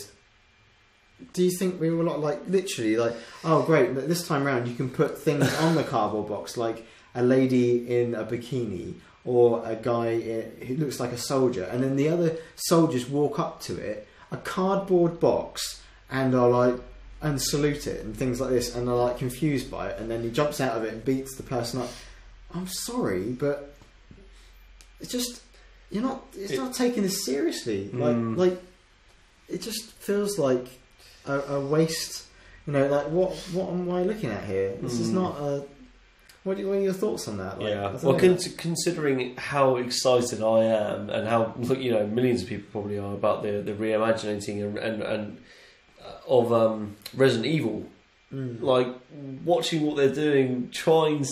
do you think we were? Literally, oh great, this time round you can put things on the cardboard box, like a lady in a bikini or a guy who looks like a soldier, and then the other soldiers walk up to it, a cardboard box, and are like, and salute it and things like this, and are like confused by it, and then he jumps out of it and beats the person up. I'm sorry, but it's just it's not taking this seriously. Like it just feels like a waste. What am I looking at here? This is not a. What are your thoughts on that? Well, considering how excited I am and how millions of people probably are about the reimagining and of Resident Evil, like watching what they're doing, trying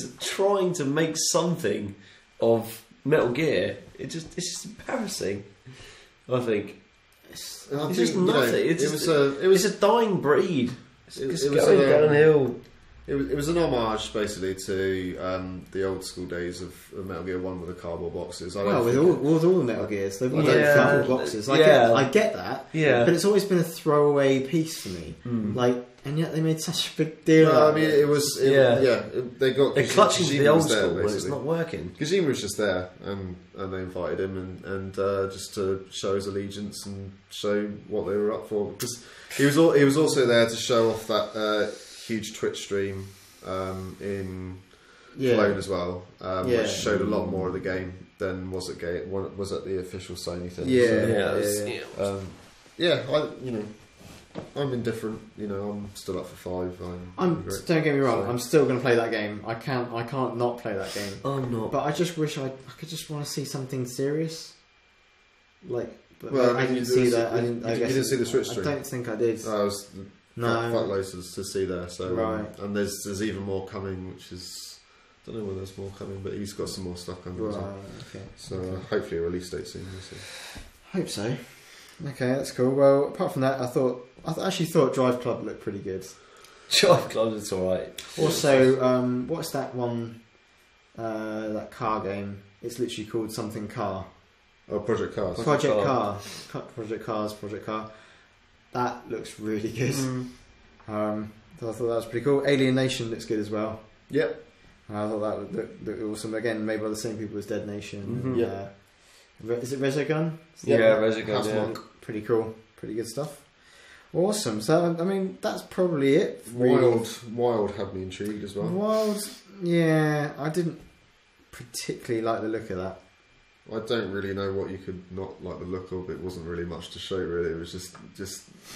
to make something of Metal Gear, it's just embarrassing. I think it's just nothing. It was a dying breed. It's going downhill. It was an homage, basically, to the old school days of Metal Gear 1 with the cardboard boxes. With all the Metal Gears, they've got cardboard boxes. I get that. Yeah. But it's always been a throwaway piece for me. And yet they made such a big deal. No, I mean, they're clutching to the old school when it's not working. Kojima was just there, and they invited him, and just to show his allegiance and show what they were up for. Because he was also there to show off that huge Twitch stream in Cologne as well, which showed a lot more of the game than was at the official Sony thing. I'm indifferent. I'm still up for 5. Don't get me wrong. I'm still going to play that game. I can't not play that game. I'm not. But I just wish I could just want to see something serious. I didn't see that. You didn't see the Switch stream? I don't think I did. Quite loads to see there. So and there's even more coming, which is I don't know when there's more coming, but he's got some more stuff coming. As well. Okay. So hopefully a release date soon. We'll see. Hope so. Okay, that's cool. Well, apart from that, I actually thought Drive Club looked pretty good. Drive Club is alright. Also, what's that one? That car game. It's literally called something Car. Oh, Project Cars. Project Car. That looks really good. So I thought that was pretty cool. Alien Nation looks good as well. Yep. I thought that looked awesome. Again, made by the same people as Dead Nation. Mm-hmm. Is it Resogun? Resogun. Yeah. Pretty cool. Pretty good stuff. Awesome. So, I mean, that's probably it. Wild had me intrigued as well. Wild, yeah. I didn't particularly like the look of that. I don't really know what you could not like the look of. It wasn't really much to show, really. It was just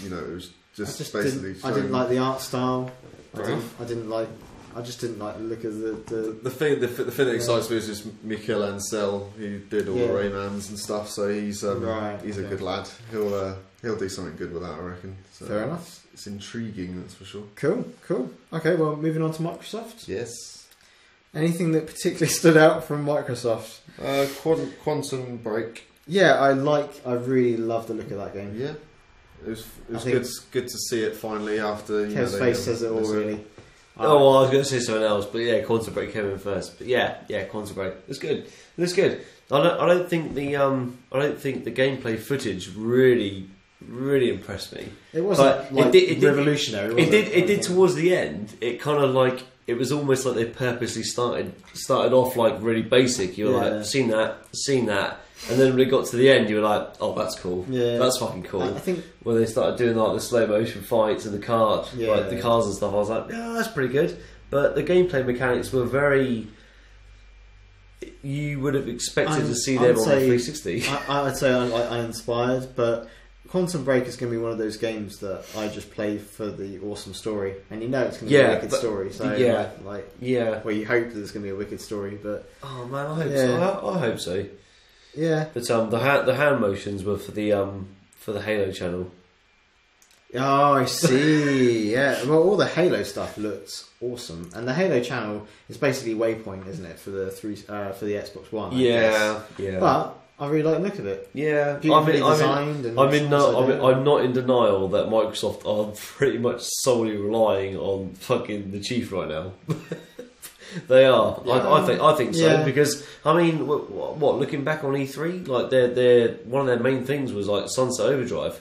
it was just basically. I didn't like the art style. I just didn't like the look of the thing that excites me is just Mikel Ancel, who did all the Raymans and stuff. So he's a good lad. He'll do something good with that, I reckon. So fair enough. It's intriguing, that's for sure. Cool. Okay, well, moving on to Microsoft. Yes. Anything that particularly stood out from Microsoft? Quantum Break. Yeah, I really love the look of that game. Yeah, it was good to see it finally after. Kev's face says it all, really. I was going to say something else, but yeah, Quantum Break came in first. But yeah, Quantum Break. It's good. I don't think the gameplay footage really impressed me. It wasn't revolutionary. It did towards the end. It kind of like. It was almost like they purposely started off like really basic. You were like, seen that, and then when it got to the end, you were like, oh, that's cool. Yeah, that's fucking cool. I think when they started doing like the slow motion fights and the cars and stuff, I was like, yeah, that's pretty good. but the gameplay mechanics were very. You would have expected to see them on the 360. I'd say I inspired, but Quantum Break is going to be one of those games that I just play for the awesome story, and you know it's going to be a wicked story. So where you hope that there's going to be a wicked story, but oh man, I hope so. I hope so. Yeah, but the hand motions were for the Halo channel. Oh, I see. Yeah, well, all the Halo stuff looks awesome, and the Halo channel is basically Waypoint, isn't it, for the Xbox One? I guess. But I really like the look of it. Yeah, I'm not in denial that Microsoft are pretty much solely relying on fucking the Chief right now. They are. Yeah. I think so because I mean, what looking back on E3, like their one of their main things was like Sunset Overdrive.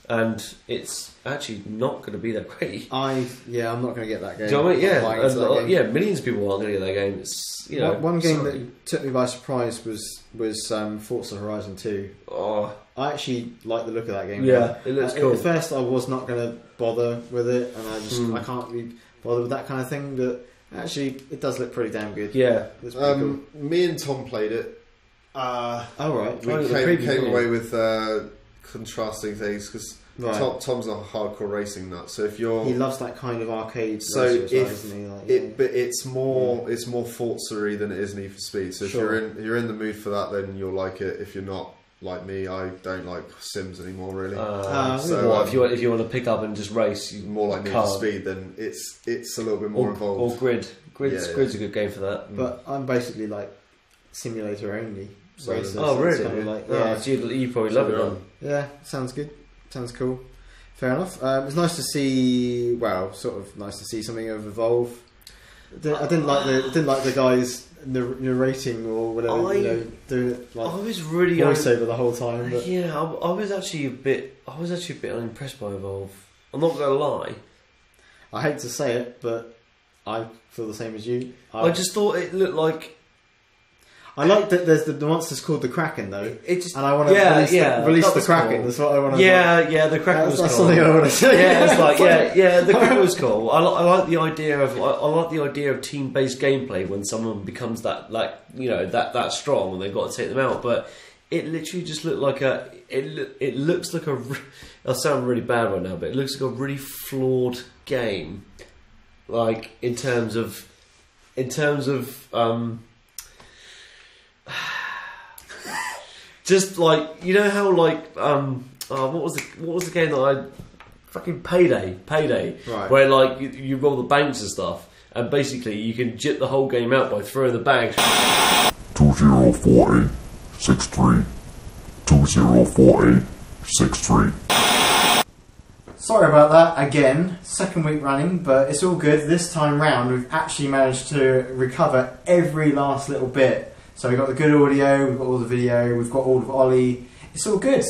And it's actually not going to be that great. I'm not going to get that game. Do you know what I mean? Yeah, millions of people aren't going to get that game. It's one game that took me by surprise was Forza Horizon 2. Oh, I actually like the look of that game. Yeah, it looks cool. At first, I was not going to bother with it, and I can't be bothered with that kind of thing. But actually, it does look pretty damn good. Yeah, it's pretty cool. Me and Tom played it. Right. We came away with contrasting things because. Right. Tom's a hardcore racing nut, so if you're he loves that kind of arcade. So isn't he? But it's more Forza-y than it is Need for Speed. So if you're in the mood for that, then you'll like it. If you're not, like me, I don't like Sims anymore really. If you want to pick up and just race, more like Need for Speed, then it's a little bit more involved. Or Grid's a good game for that. But I'm basically like simulator only. Racer, oh really? Kind of like, so you probably love it then. Yeah, sounds good. Sounds cool. Fair enough. It's nice to see. Well, sort of nice to see something of Evolve. I didn't like the guys narrating or whatever. Doing it like I was really voiceover the whole time. But. Yeah, I was actually a bit unimpressed by Evolve. I'm not gonna lie. I hate to say it, but I feel the same as you. I just thought it looked like. I like that there's the monster's called the Kraken though, and I want to release the Kraken. Cool. That's what I want to. Yeah, the Kraken was cool. That's something I want to say. Yeah, it's like the Kraken was cool. I like the idea of team-based gameplay when someone becomes that strong and they've got to take them out. But it literally just looked like it looks like I'll sound really bad right now, but it looks like a really flawed game. Like in terms of. Just like how what was the game that I fucking Payday right. Where like you roll the banks and stuff and basically you can jit the whole game out by throwing the bags 204863 204863. Sorry about that again, second week running, but it's all good. This time round we've actually managed to recover every last little bit. So we've got the good audio, we've got all the video, we've got all of Ollie. It's all good.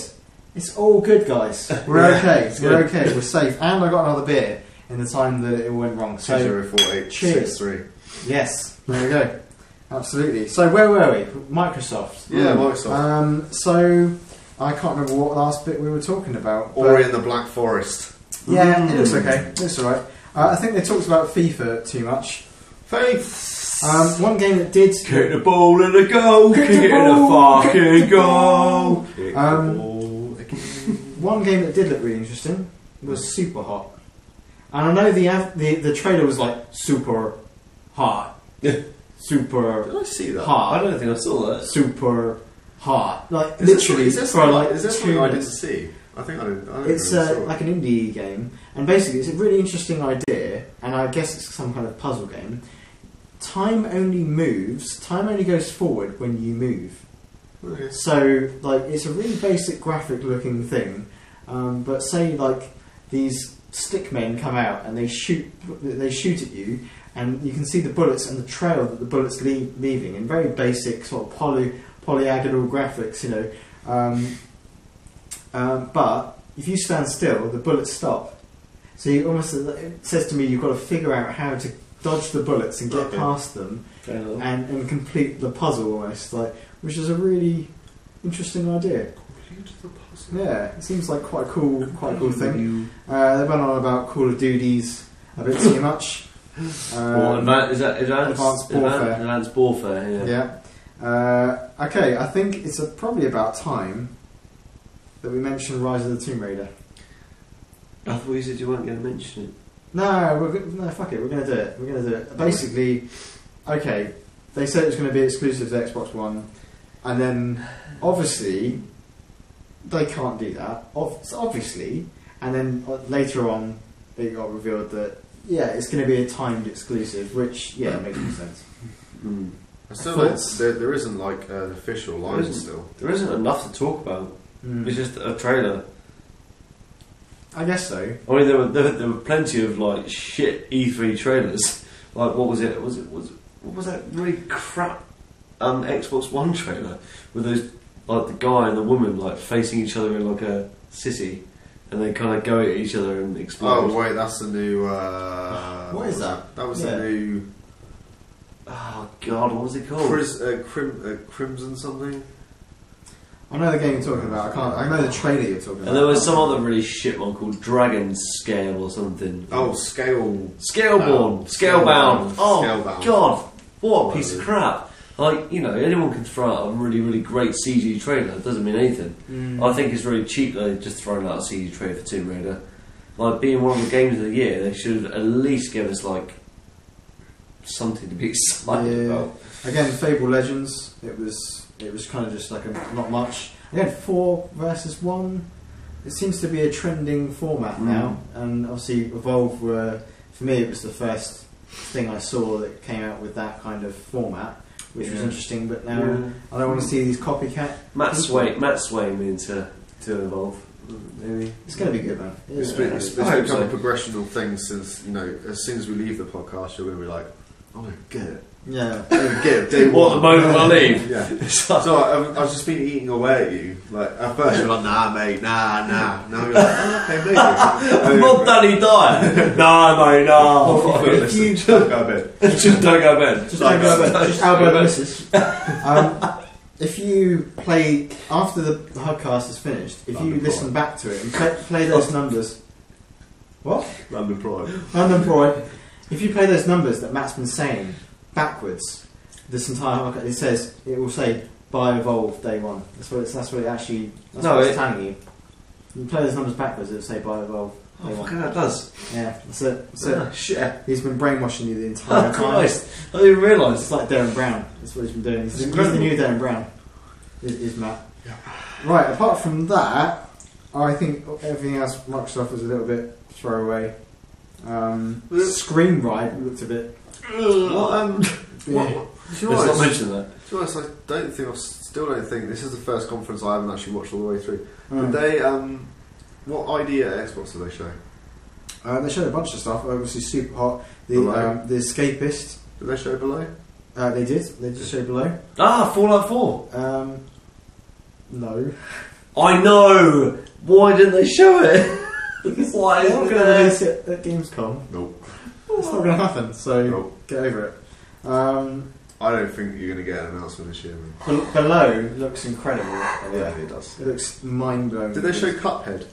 It's all good, guys. We're okay. We're okay. We're safe. And I got another beer in the time that it went wrong. So 204863. Yes, there we go. Absolutely. So where were we? Microsoft. Yeah, Microsoft. So I can't remember what last bit we were talking about. Ori and the Black Forest. Yeah, it looks okay. It looks alright. I think they talked about FIFA too much. One game that did kick the ball in the goal, kick it in the fucking goal. One game that did look really interesting was Super Hot, and I know the trailer was like super hot, super. Did I see that? Hot. I don't think I saw that. Super hot, like is literally. Is this something I didn't see? I think I didn't. It's like an indie game, and basically it's a really interesting idea, and I guess it's some kind of puzzle game. Time only goes forward when you move. Okay. So, like, it's a really basic graphic looking thing, but say, like, these stick men come out and they shoot at you, and you can see the bullets and the trail that the bullets leaving in very basic sort of polyagonal graphics, but if you stand still, the bullets stop. So it says to me you've got to figure out how to dodge the bullets and get past them and complete the puzzle almost, which is a really interesting idea. Complete the puzzle. Yeah, it seems like quite a cool thing. They went on about Call of Duties a bit too much, Is that Advanced Warfare? Advanced Warfare, yeah. Yeah. Okay, I think it's probably about time that we mention Rise of the Tomb Raider. I thought you said you weren't going to mention it. No, fuck it. We're going to do it. We're going to do it. Basically, okay, they said it was going to be exclusive to Xbox One, and then obviously they can't do that. Obviously, and then later on it got revealed that it's going to be a timed exclusive, which makes more sense. Mm. There isn't like an official line still. There isn't enough to talk about. It's just a trailer. I guess so. I mean, there were plenty of like shit E3 trailers. Like, what was it? What was that really crap Xbox One trailer with those like the guy and the woman like facing each other in like a city, and they kind of go at each other and explode. Oh wait, that's the new. What is that? That was the new. Oh God, what was it called? Crimson something. I know the game you're talking about. I know the trailer you're talking about. And there was some other really shit one called Dragon Scale or something. Oh, Scalebound. Scalebound. Oh Scalebound. God, what a piece of crap! Like, you know, anyone can throw out a really, really great CG trailer. It doesn't mean anything. I think it's really cheap that they've just thrown out a CG trailer for Tomb Raider. Like, being one of the games of the year, they should at least give us like something to be excited about. Again, Fable Legends. It was kind of just like not much. Again, 4 versus 1. It seems to be a trending format now, and obviously Evolve were, for me, it was the first thing I saw that came out with that kind of format, which was interesting. But now I don't want to see these copycat. Matt swaying me into Evolve. Maybe it's going to be good, man. It's become a progressional thing since, you know, as soon as we leave the podcast, you're going to be like, I'm going to get it. Yeah, get it. Day what, one. the moment I leave? Yeah. So I've just been eating away at you. Like at first you're like, nah, mate, nah. Now you're like, oh, okay, maybe. I'm not Danny Dyer. Nah, mate, nah. If you don't go to bed, just don't go to bed. Just don't go to bed. Just Albert misses. If you play after the HUDcast is finished, if you listen back to it and play those numbers, what? Random Pride. If you play those numbers that Matt's been saying backwards, this entire HUDcast, it will say buy Evolve day one. That's what it's telling you. You play those numbers backwards, it'll say buy Evolve day one. That does. Yeah, that's it. Shit. He's been brainwashing you the entire time. Christ. I didn't even realise. It's like Darren Brown. That's what he's been doing. He's the new Darren Brown. Is Matt. Yeah. Right, apart from that, I think everything else Microsoft was a little bit throwaway. Screen Ride looked a bit. Let's not mention that. To be honest, I still don't think this is the first conference I haven't actually watched all the way through. Did they? What ID at Xbox did they show? They showed a bunch of stuff. Obviously, super hot. The Escapist. Did they show below? They did. They just showed below. Fallout 4. No. I know. Why didn't they show it? Why They're not going to release it at Gamescom. Nope. It's not going to happen. So get over it. I don't think you're going to get an announcement this year. Below looks incredible. Yeah, it does. It looks mind blowing. Did they show Cuphead?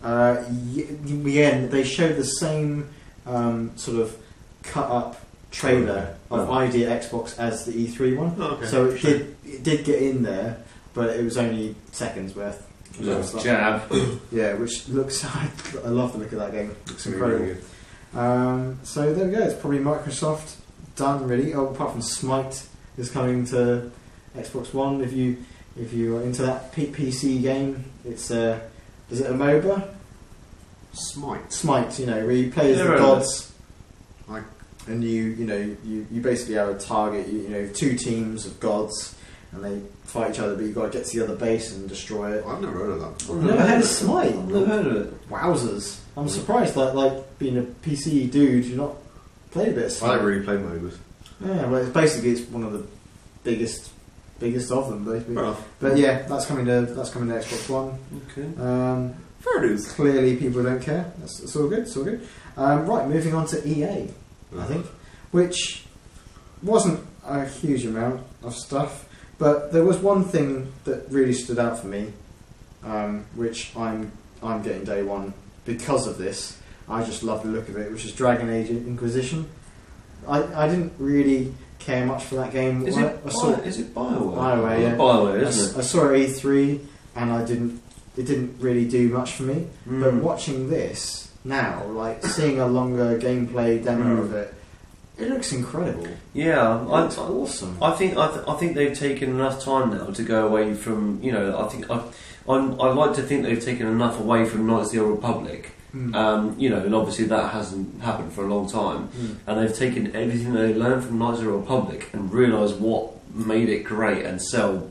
Yeah, they showed the same sort of cut up trailer of ID at Xbox as the E3 one. Oh, okay. So it did get in there, but it was only seconds worth. Jab. Yeah, which looks. I love the look of that game. It looks incredible. Really so there we go. It's probably Microsoft done really. Oh, apart from Smite is coming to Xbox One. If you are into that PC game, it's is it a MOBA? Smite. You know, where you play as the gods. And you basically have a target. You know, 2 teams of gods, and they fight each other. But you've got to get to the other base and destroy it. I've never heard of that before. You've never heard of Smite? I've never heard of it. Wowzers! I'm surprised. Like being a PC dude, you're not played a bit of Smite. I don't really play MOBAs. Yeah, well, it's one of the biggest of them, basically. But yeah, that's coming to Xbox One. Okay. Fair it is. Clearly, people don't care. It's all good. It's all good. Right, moving on to EA. I think, which wasn't a huge amount of stuff, but there was one thing that really stood out for me, which I'm getting day one because of this, I just love the look of it, which is Dragon Age Inquisition. I didn't really care much for that game. Is it BioWare? BioWare, yeah. BioWare, isn't it? I saw it at E3 and it didn't really do much for me. But watching this now, like seeing a longer gameplay demo of it, it looks incredible. Yeah, it's awesome. I think they've taken enough time now to go away from, you know, I like to think they've taken enough away from Knights of the Old Republic. You know, and obviously that hasn't happened for a long time. And they've taken everything they learned from Knights of the Old Republic and realised what made it great and sell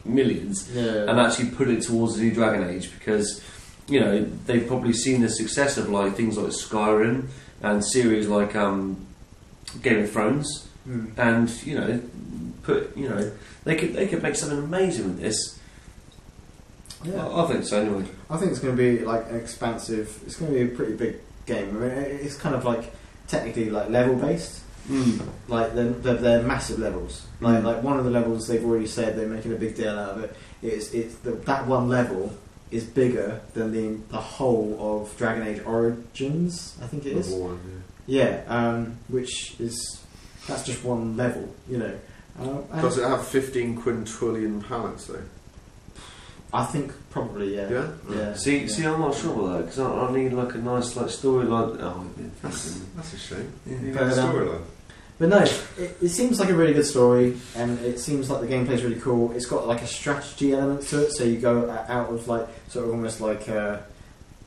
millions, and actually put it towards the new Dragon Age, because, you know, they've probably seen the success of like things like Skyrim and series like Game of Thrones, and you know, they could make something amazing with this. Yeah, I think so anyway. I think it's going to be like an expansive. It's going to be a pretty big game. I mean, it's kind of like technically like level based. Like they're massive levels. Like one of the levels they've already said they're making a big deal out of it. That one level is bigger than the whole of Dragon Age Origins. I think it is. Which is that's just one level. You know. Does it have 15 quintillion planets though? I think probably, yeah. Yeah. See, I'm not sure about that because I need like a nice like storyline. Oh, that's a shame. Yeah. But no, it seems like a really good story, and it seems like the gameplay's really cool. It's got like a strategy element to it, so you go out of like sort of almost like a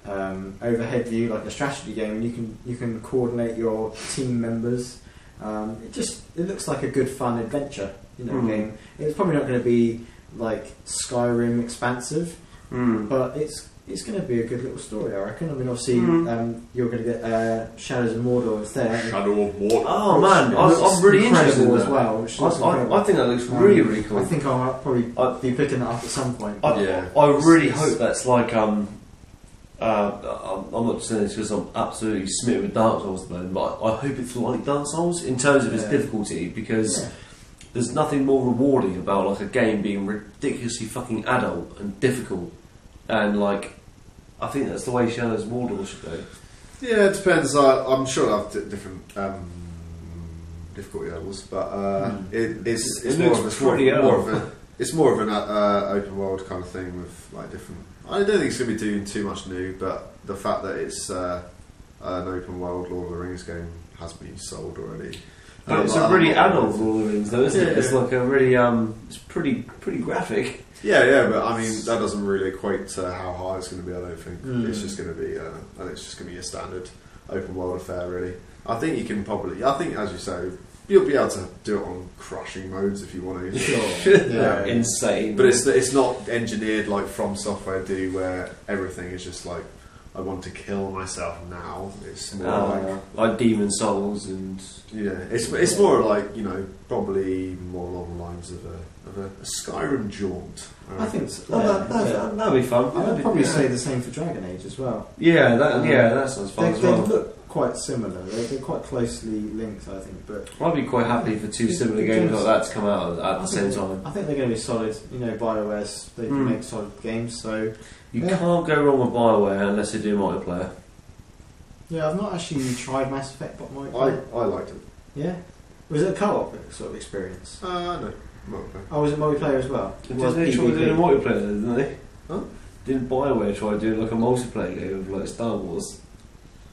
overhead view, like a strategy game, and you can coordinate your team members. It looks like a good fun adventure, you know, game. It's probably not going to be like Skyrim expansive, but it's going to be a good little story, I reckon. I mean, obviously, you're going to get Shadows of Mordor instead. Shadow of Mordor. Oh man, I'm really interested in that. As well. I think that looks really, really cool. I think I'll probably be picking that up at some point. I really hope that's like I'm not saying this because I'm absolutely smitten with Dark Souls at the moment, but I hope it's like Dark Souls in terms of its difficulty, because there's nothing more rewarding about like a game being ridiculously fucking adult and difficult, and like I think that's the way Shadows of Mordor should go. Yeah, it depends. I'm sure it'll have different difficulty levels, but it's more of an open world kind of thing with like different. I don't think it's going to be doing too much new, but the fact that it's an open world Lord of the Rings game has been sold already. But it's a really adult Lord of the Rings, though, isn't it? It's like a really it's pretty graphic. Yeah, but I mean that doesn't really equate to how hard it's going to be. I don't think it's just going to be. I think it's just going to be a standard open world affair, really. I think you can probably. I think, as you say, you'll be able to do it on crushing modes if you want to. Sure. Insane. But it's not engineered like From Software do, where everything is just like, I want to kill myself now. It's more like Demon Souls, and it's more like, you know, probably more along the lines of a Skyrim jaunt. I think so. That'd be fun. I'd probably say the same for Dragon Age as well. Yeah, that sounds fun as well. They look quite similar. They're quite closely linked, I think. But I'd be quite happy for two similar games like that to come out at the same time. I think they're going to be solid. You know, BioWare's they make solid games, so you can't go wrong with BioWare unless they do multiplayer. Yeah, I've not actually tried Mass Effect, but multiplayer. I liked it. Yeah, was it a co-op sort of experience? No. Multiplayer. Oh, was it multiplayer as well? Didn't they try doing a multiplayer, didn't they? Huh? Didn't BioWare try doing like a multiplayer game of like Star Wars?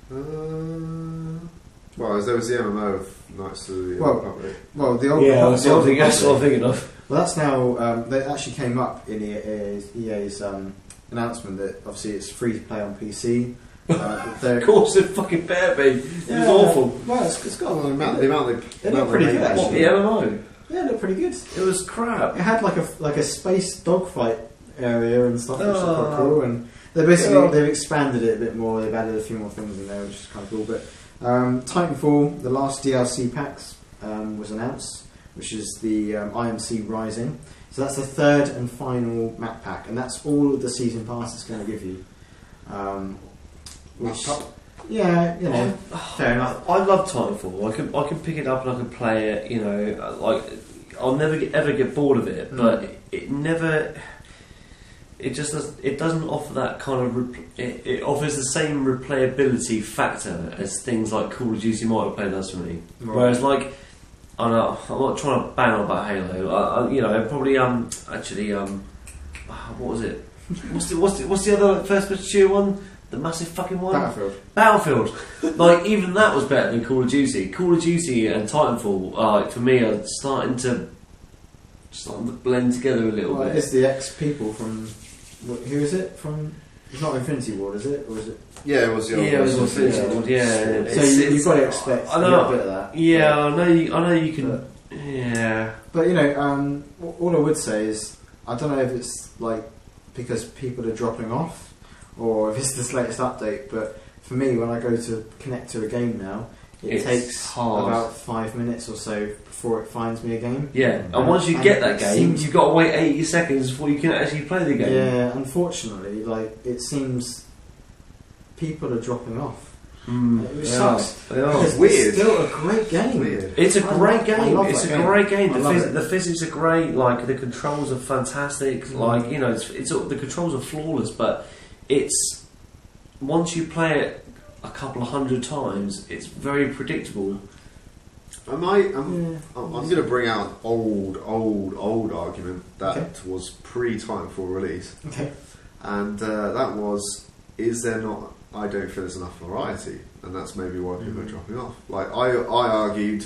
Well, there was the MMO of Knights of the Republic. Well, the old that's what I'm thinking of. Well, that's now that actually came up in EA's announcement that obviously it's free to play on PC. Of course, it fucking better be. It was awful. Well, it's got the amount they look pretty good. What, the MMO? Yeah, it looked pretty good. It was crap. It had like a space dogfight area and stuff, which is quite cool. And they've expanded it a bit more. They've added a few more things in there, which is kind of cool. But Titanfall, the last DLC packs was announced, which is the IMC Rising. So that's the third and final map pack, and that's all the season pass is going to give you. Yeah, you know, fair enough. I love Titanfall. I can pick it up and I can play it. You know, like I'll never ever get bored of it. But it never it doesn't offer that kind of it offers the same replayability factor as things like Call of Duty multiplayer does for me. Right. Whereas like I'm not trying to bang on about Halo. Probably actually what was it? What's the other first-person shooter one? The massive fucking one? Battlefield. Like, even that was better than Call of Duty. Call of Duty and Titanfall, for me, are starting to blend together a little bit. It's the ex-people from... Who is it? From... It's not Infinity Ward, is it? Or is it? Yeah, it was the old it was Infinity Ward, yeah. So you've got to expect a little bit of that. Yeah, I know you can... Yeah. But, all I would say is, I don't know if it's, like, because people are dropping off, or if it's this latest update, but for me, when I go to connect to a game now, it takes about 5 minutes or so before it finds me a game. Yeah, and once you get that game, you've got to wait 80 seconds before you can actually play the game. Yeah, unfortunately, like, it seems people are dropping off. It sucks. It's weird. It's still a great game. It's a great game. It's a great game. The physics are great. Like, the controls are fantastic. Like, it's the controls are flawless, but it's once you play it a couple of hundred times, it's very predictable. I'm going to bring out an old argument that was pre-Titanfall release. Okay. And that was, is there not... I don't feel there's enough variety, and that's maybe why people are dropping off. Like, I argued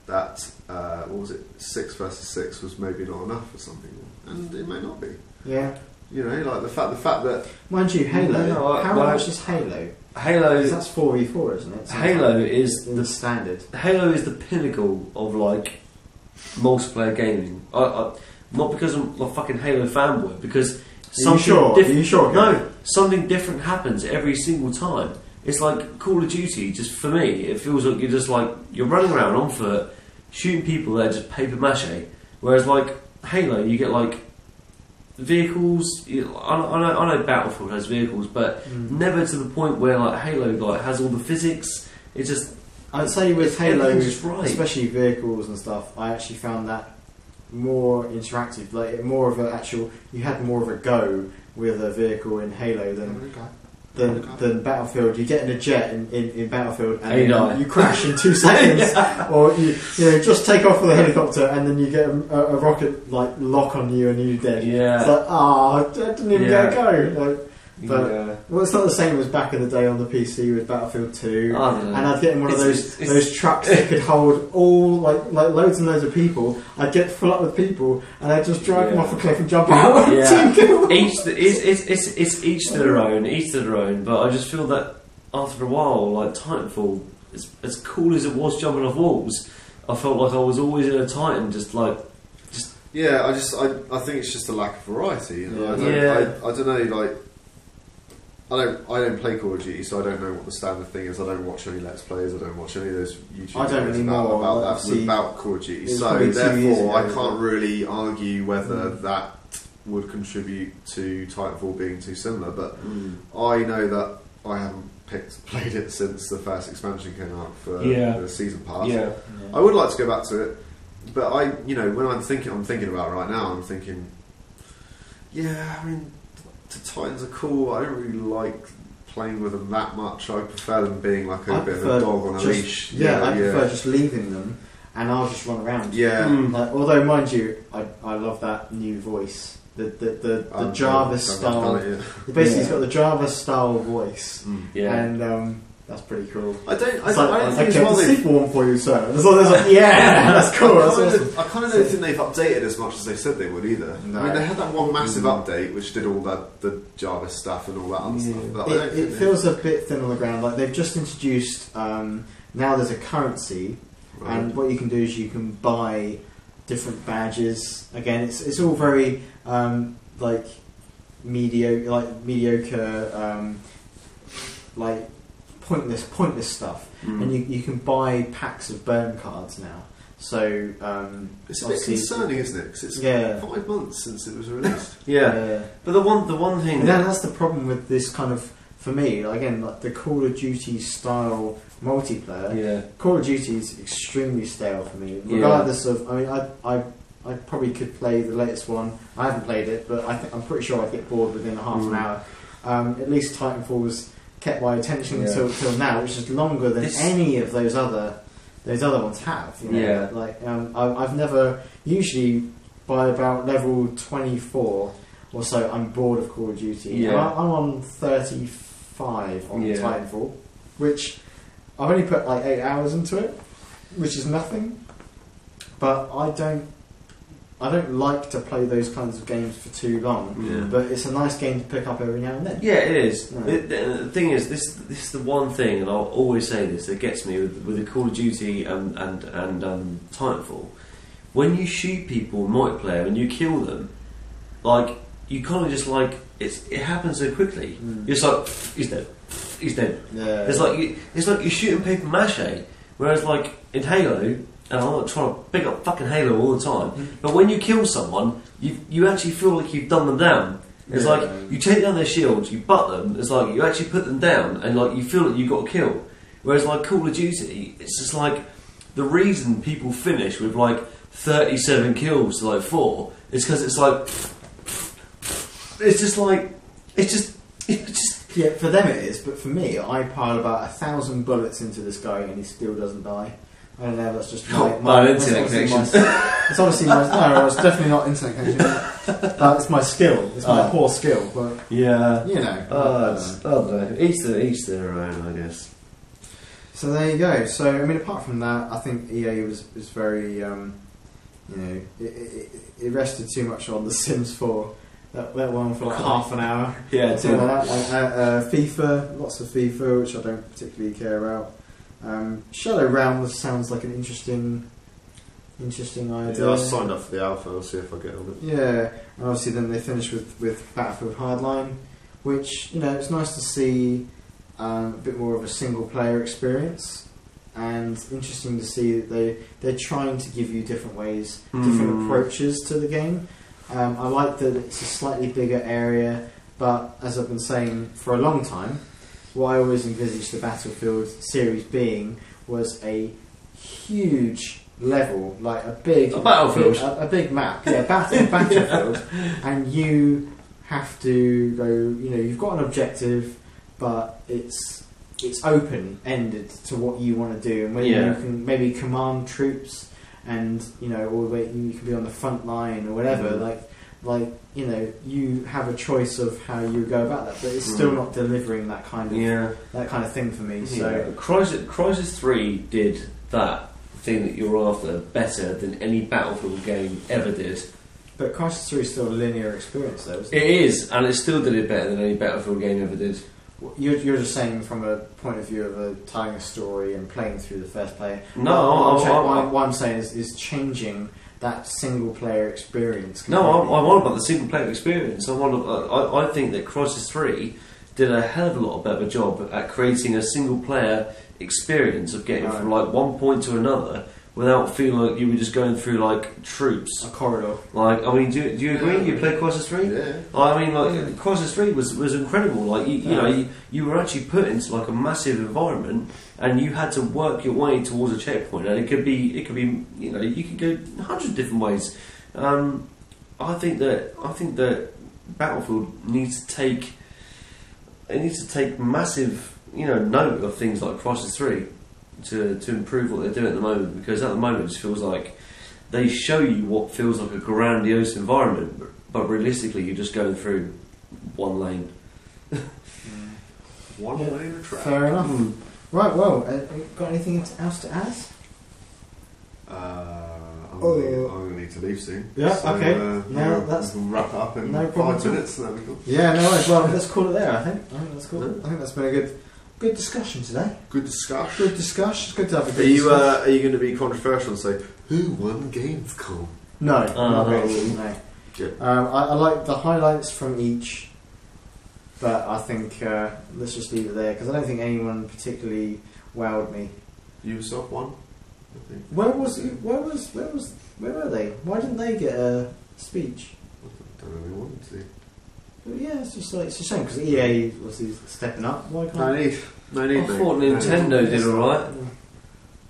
that, 6 versus 6 was maybe not enough for some people, and it may not be. Yeah. Like the fact that... Mind you, Halo, how much is Halo? Halo... That's 4v4, isn't it? Halo is the standard. Halo is the pinnacle of, like, multiplayer gaming. Not because I'm a fucking Halo fanboy, because... Are you sure? No, something different happens every single time. It's like Call of Duty, just for me, it feels like you're running around on foot, shooting people that are just paper mache. Whereas, like, Halo, you get, like, vehicles. I know Battlefield has vehicles, but never to the point where, like, Halo, like, has all the physics. It's just... I'd say with Halo, right. especially vehicles and stuff, I actually found that more interactive, like more of a actual. You had more of a go with a vehicle in Halo than Battlefield. You get in a jet in Battlefield and you crash in 2 seconds, or you just take off with a helicopter and then you get a rocket like lock on you and you're dead. Yeah, it's like I didn't even get a go. Like, well, it's not the same as back in the day on the PC with Battlefield 2, and I'd get in one of those trucks that could hold all like loads and loads of people. I'd get full up with people, and I'd just drive them off a cliff and jump out. It's each to their own. But I just feel that after a while, like Titanfall, as cool as it was jumping off walls, I felt like I was always in a Titan, Yeah, I think it's just a lack of variety. I don't know, like. I don't play Call of Duty, so I don't know what the standard thing is. I don't watch any Let's Plays. I don't watch any of those YouTube videos about Call of Duty. So therefore, I can't really argue whether that would contribute to Titanfall being too similar. But I know that I haven't played it since the first expansion came out for the season pass. Yeah. I would like to go back to it, but when I'm thinking about it right now, I'm thinking, the Titans are cool. I don't really like playing with them that much. I prefer them being like a bit of a dog on a leash. I prefer just leaving them and I'll just run around. Yeah. Like, although, mind you, I love that new voice. The Java style. Basically, it's got the Java style voice. And that's pretty cool. I don't think the seat warm for you, sir. And that's cool. I kind of don't think they've updated as much as they said they would either. No. I mean, they had that one massive update which did all the Java stuff and all that other stuff. But it feels a bit thin on the ground. Like they've just introduced. Now there's a currency, and what you can do is you can buy different badges. Again, it's all very mediocre, pointless stuff, and you can buy packs of burn cards now. So it's a bit concerning, isn't it? Because it's 5 months since it was released. But the one thing that's the problem with this kind of, for me, again, like the Call of Duty style multiplayer. Call of Duty is extremely stale for me, regardless of. I mean, I probably could play the latest one. I haven't played it, but I'm pretty sure I'd get bored within a half an hour. At least Titanfall's kept my attention till now, which is longer than any of those other ones have. You know? Yeah. Like I've never, usually by about level 24 or so, I'm bored of Call of Duty. Yeah. And I'm on 35 on Titanfall, which I've only put like 8 hours into it, which is nothing. But I don't like to play those kinds of games for too long. Yeah. But it's a nice game to pick up every now and then. Yeah, it is. Yeah. The thing is, this is the one thing, and I'll always say this, that gets me with the Call of Duty and Titanfall. When you shoot people in multiplayer and you kill them, like, you kind of just like it happens so quickly. You're just like, he's dead. Yeah. It's like you're shooting paper mache. Whereas like in Halo, and I'm not trying to pick up fucking Halo all the time, but when you kill someone, you actually feel like you've done them down. It's like you take down their shields, you butt them. It's like you actually put them down, and like you feel that you got a kill. Whereas like Call of Duty, it's just like the reason people finish with like 37 kills to like 4 is because it's like it's just yeah, for them it is, but for me, I pile about 1,000 bullets into this guy and he still doesn't die. I don't know, that's just my internet connection. It's obviously no, it's definitely not internet connection. It's my skill. It's my poor skill, but yeah, you know. I don't know. Each their own, I guess. So there you go. So I mean, apart from that, I think EA was very, you know, it rested too much on The Sims 4. That went on for like half an hour. Yeah, like FIFA, lots of FIFA, which I don't particularly care about. Shadow Realms sounds like an interesting idea. Yeah, I signed up for the alpha. I'll see if I get on it. Yeah, and obviously then they finished with Battlefield Hardline, which, you know, it's nice to see a bit more of a single player experience, and interesting to see that they're trying to give you different ways, different approaches to the game. I like that it's a slightly bigger area, but as I've been saying for a long time, what I always envisaged the Battlefield series being was a huge level, like a battlefield, a big map, battlefield, and you have to go. You know, you've got an objective, but it's open ended to what you want to do, and whether you can maybe command troops. And you know, or you can be on the front line or whatever. Like you know, you have a choice of how you go about that, but it's still not delivering that kind of thing for me. So Crysis 3 did that thing that you're after better than any Battlefield game ever did. But Crysis 3 is still a linear experience, though, isn't it? It is, and it still did it better than any Battlefield game ever did. You're just saying from a point of view of telling a story and playing through the first player. No, what I'm saying is changing that single player experience. No, I want about the single player experience. I think that Crysis 3 did a hell of a lot better job at creating a single player experience of getting from like one point to another without feeling like you were just going through like troops. A corridor. Like, I mean, do you agree? You played Crysis 3? Yeah. I mean, like, Crysis 3 was incredible. Like, you know, you were actually put into like a massive environment, and you had to work your way towards a checkpoint. And it could be, you know, you could go 100 different ways. I think that Battlefield needs to take massive, you know, note of things like Crysis 3 to improve what they're doing at the moment, because at the moment it just feels like they show you what feels like a grandiose environment, but realistically you're just going through one lane. One lane of track. Fair enough. Right, well, got anything else to add? I'm going to need to leave soon. Yeah, so, okay. No, that's we'll wrap up in 5 minutes. There we go. Yeah, no worries. Well, let's call it there, I think that's cool. I think that's been a good discussion today. Good discussion. It's good to have a good discussion. discussion. Are you going to be controversial and say, who won Gamescom? No, not really, no. Yeah. I like the highlights from each, but I think let's just leave it there, because I don't think anyone particularly wowed me. Ubisoft won, I think. Where were they? Why didn't they get a speech? I don't really want to. But yeah, it's just like, it's a shame, because EA was stepping up. Why can't No need. I thought Nintendo did alright.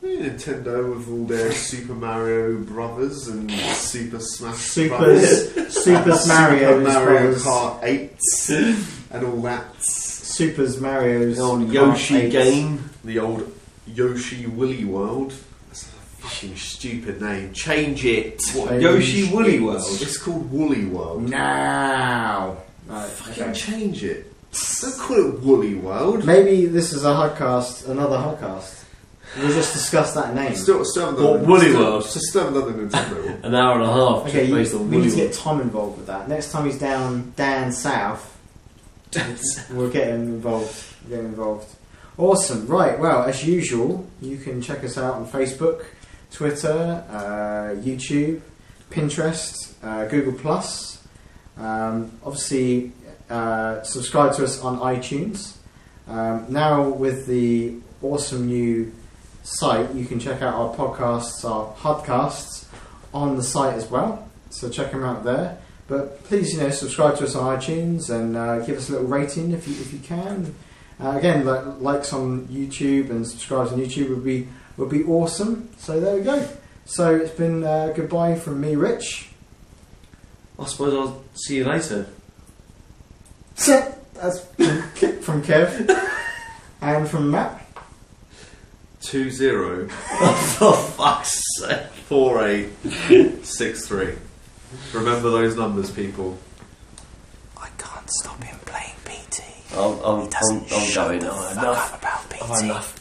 Yeah, Nintendo with all their Super Mario Brothers and Super Smash Brothers. Super Mario Brothers. Kart 8 and all that. Super Mario's the old Yoshi game. The old Yoshi Woolly World. That's a fucking stupid name. Change it. What, Yoshi Woolly World? It's called Woolly World. Now. Right, fucking change it. Don't call it Woolly World. Maybe this is a HUDcast, another HUDcast. We'll just discuss that name. Still haven't done Woolly World? Still haven't done the Nintendo one. An hour and a half Okay, based on we Woolly need to World. get Tom involved with that. Next time he's down south, we'll get him involved. Awesome. Right, well, as usual, you can check us out on Facebook, Twitter, YouTube, Pinterest, Google+. Obviously, subscribe to us on iTunes. Now with the awesome new site, you can check out our podcasts, our HUDcasts, on the site as well. So check them out there. But please, subscribe to us on iTunes and give us a little rating if you can. Again, likes on YouTube and subscribes on YouTube would be awesome. So there we go. So it's been goodbye from me, Rich. I suppose I'll see you later. That's from Kev and from Matt. 20 For fuck's sake. 4863. Remember those numbers, people. I can't stop him playing PT. I'm going. Enough about PT. Enough.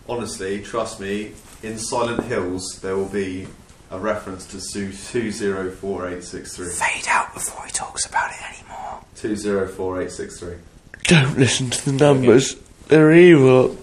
Honestly, trust me, in Silent Hills there will be a reference to 204863. Fade out before he talks about it anymore. 204863. Don't listen to the numbers. They're evil.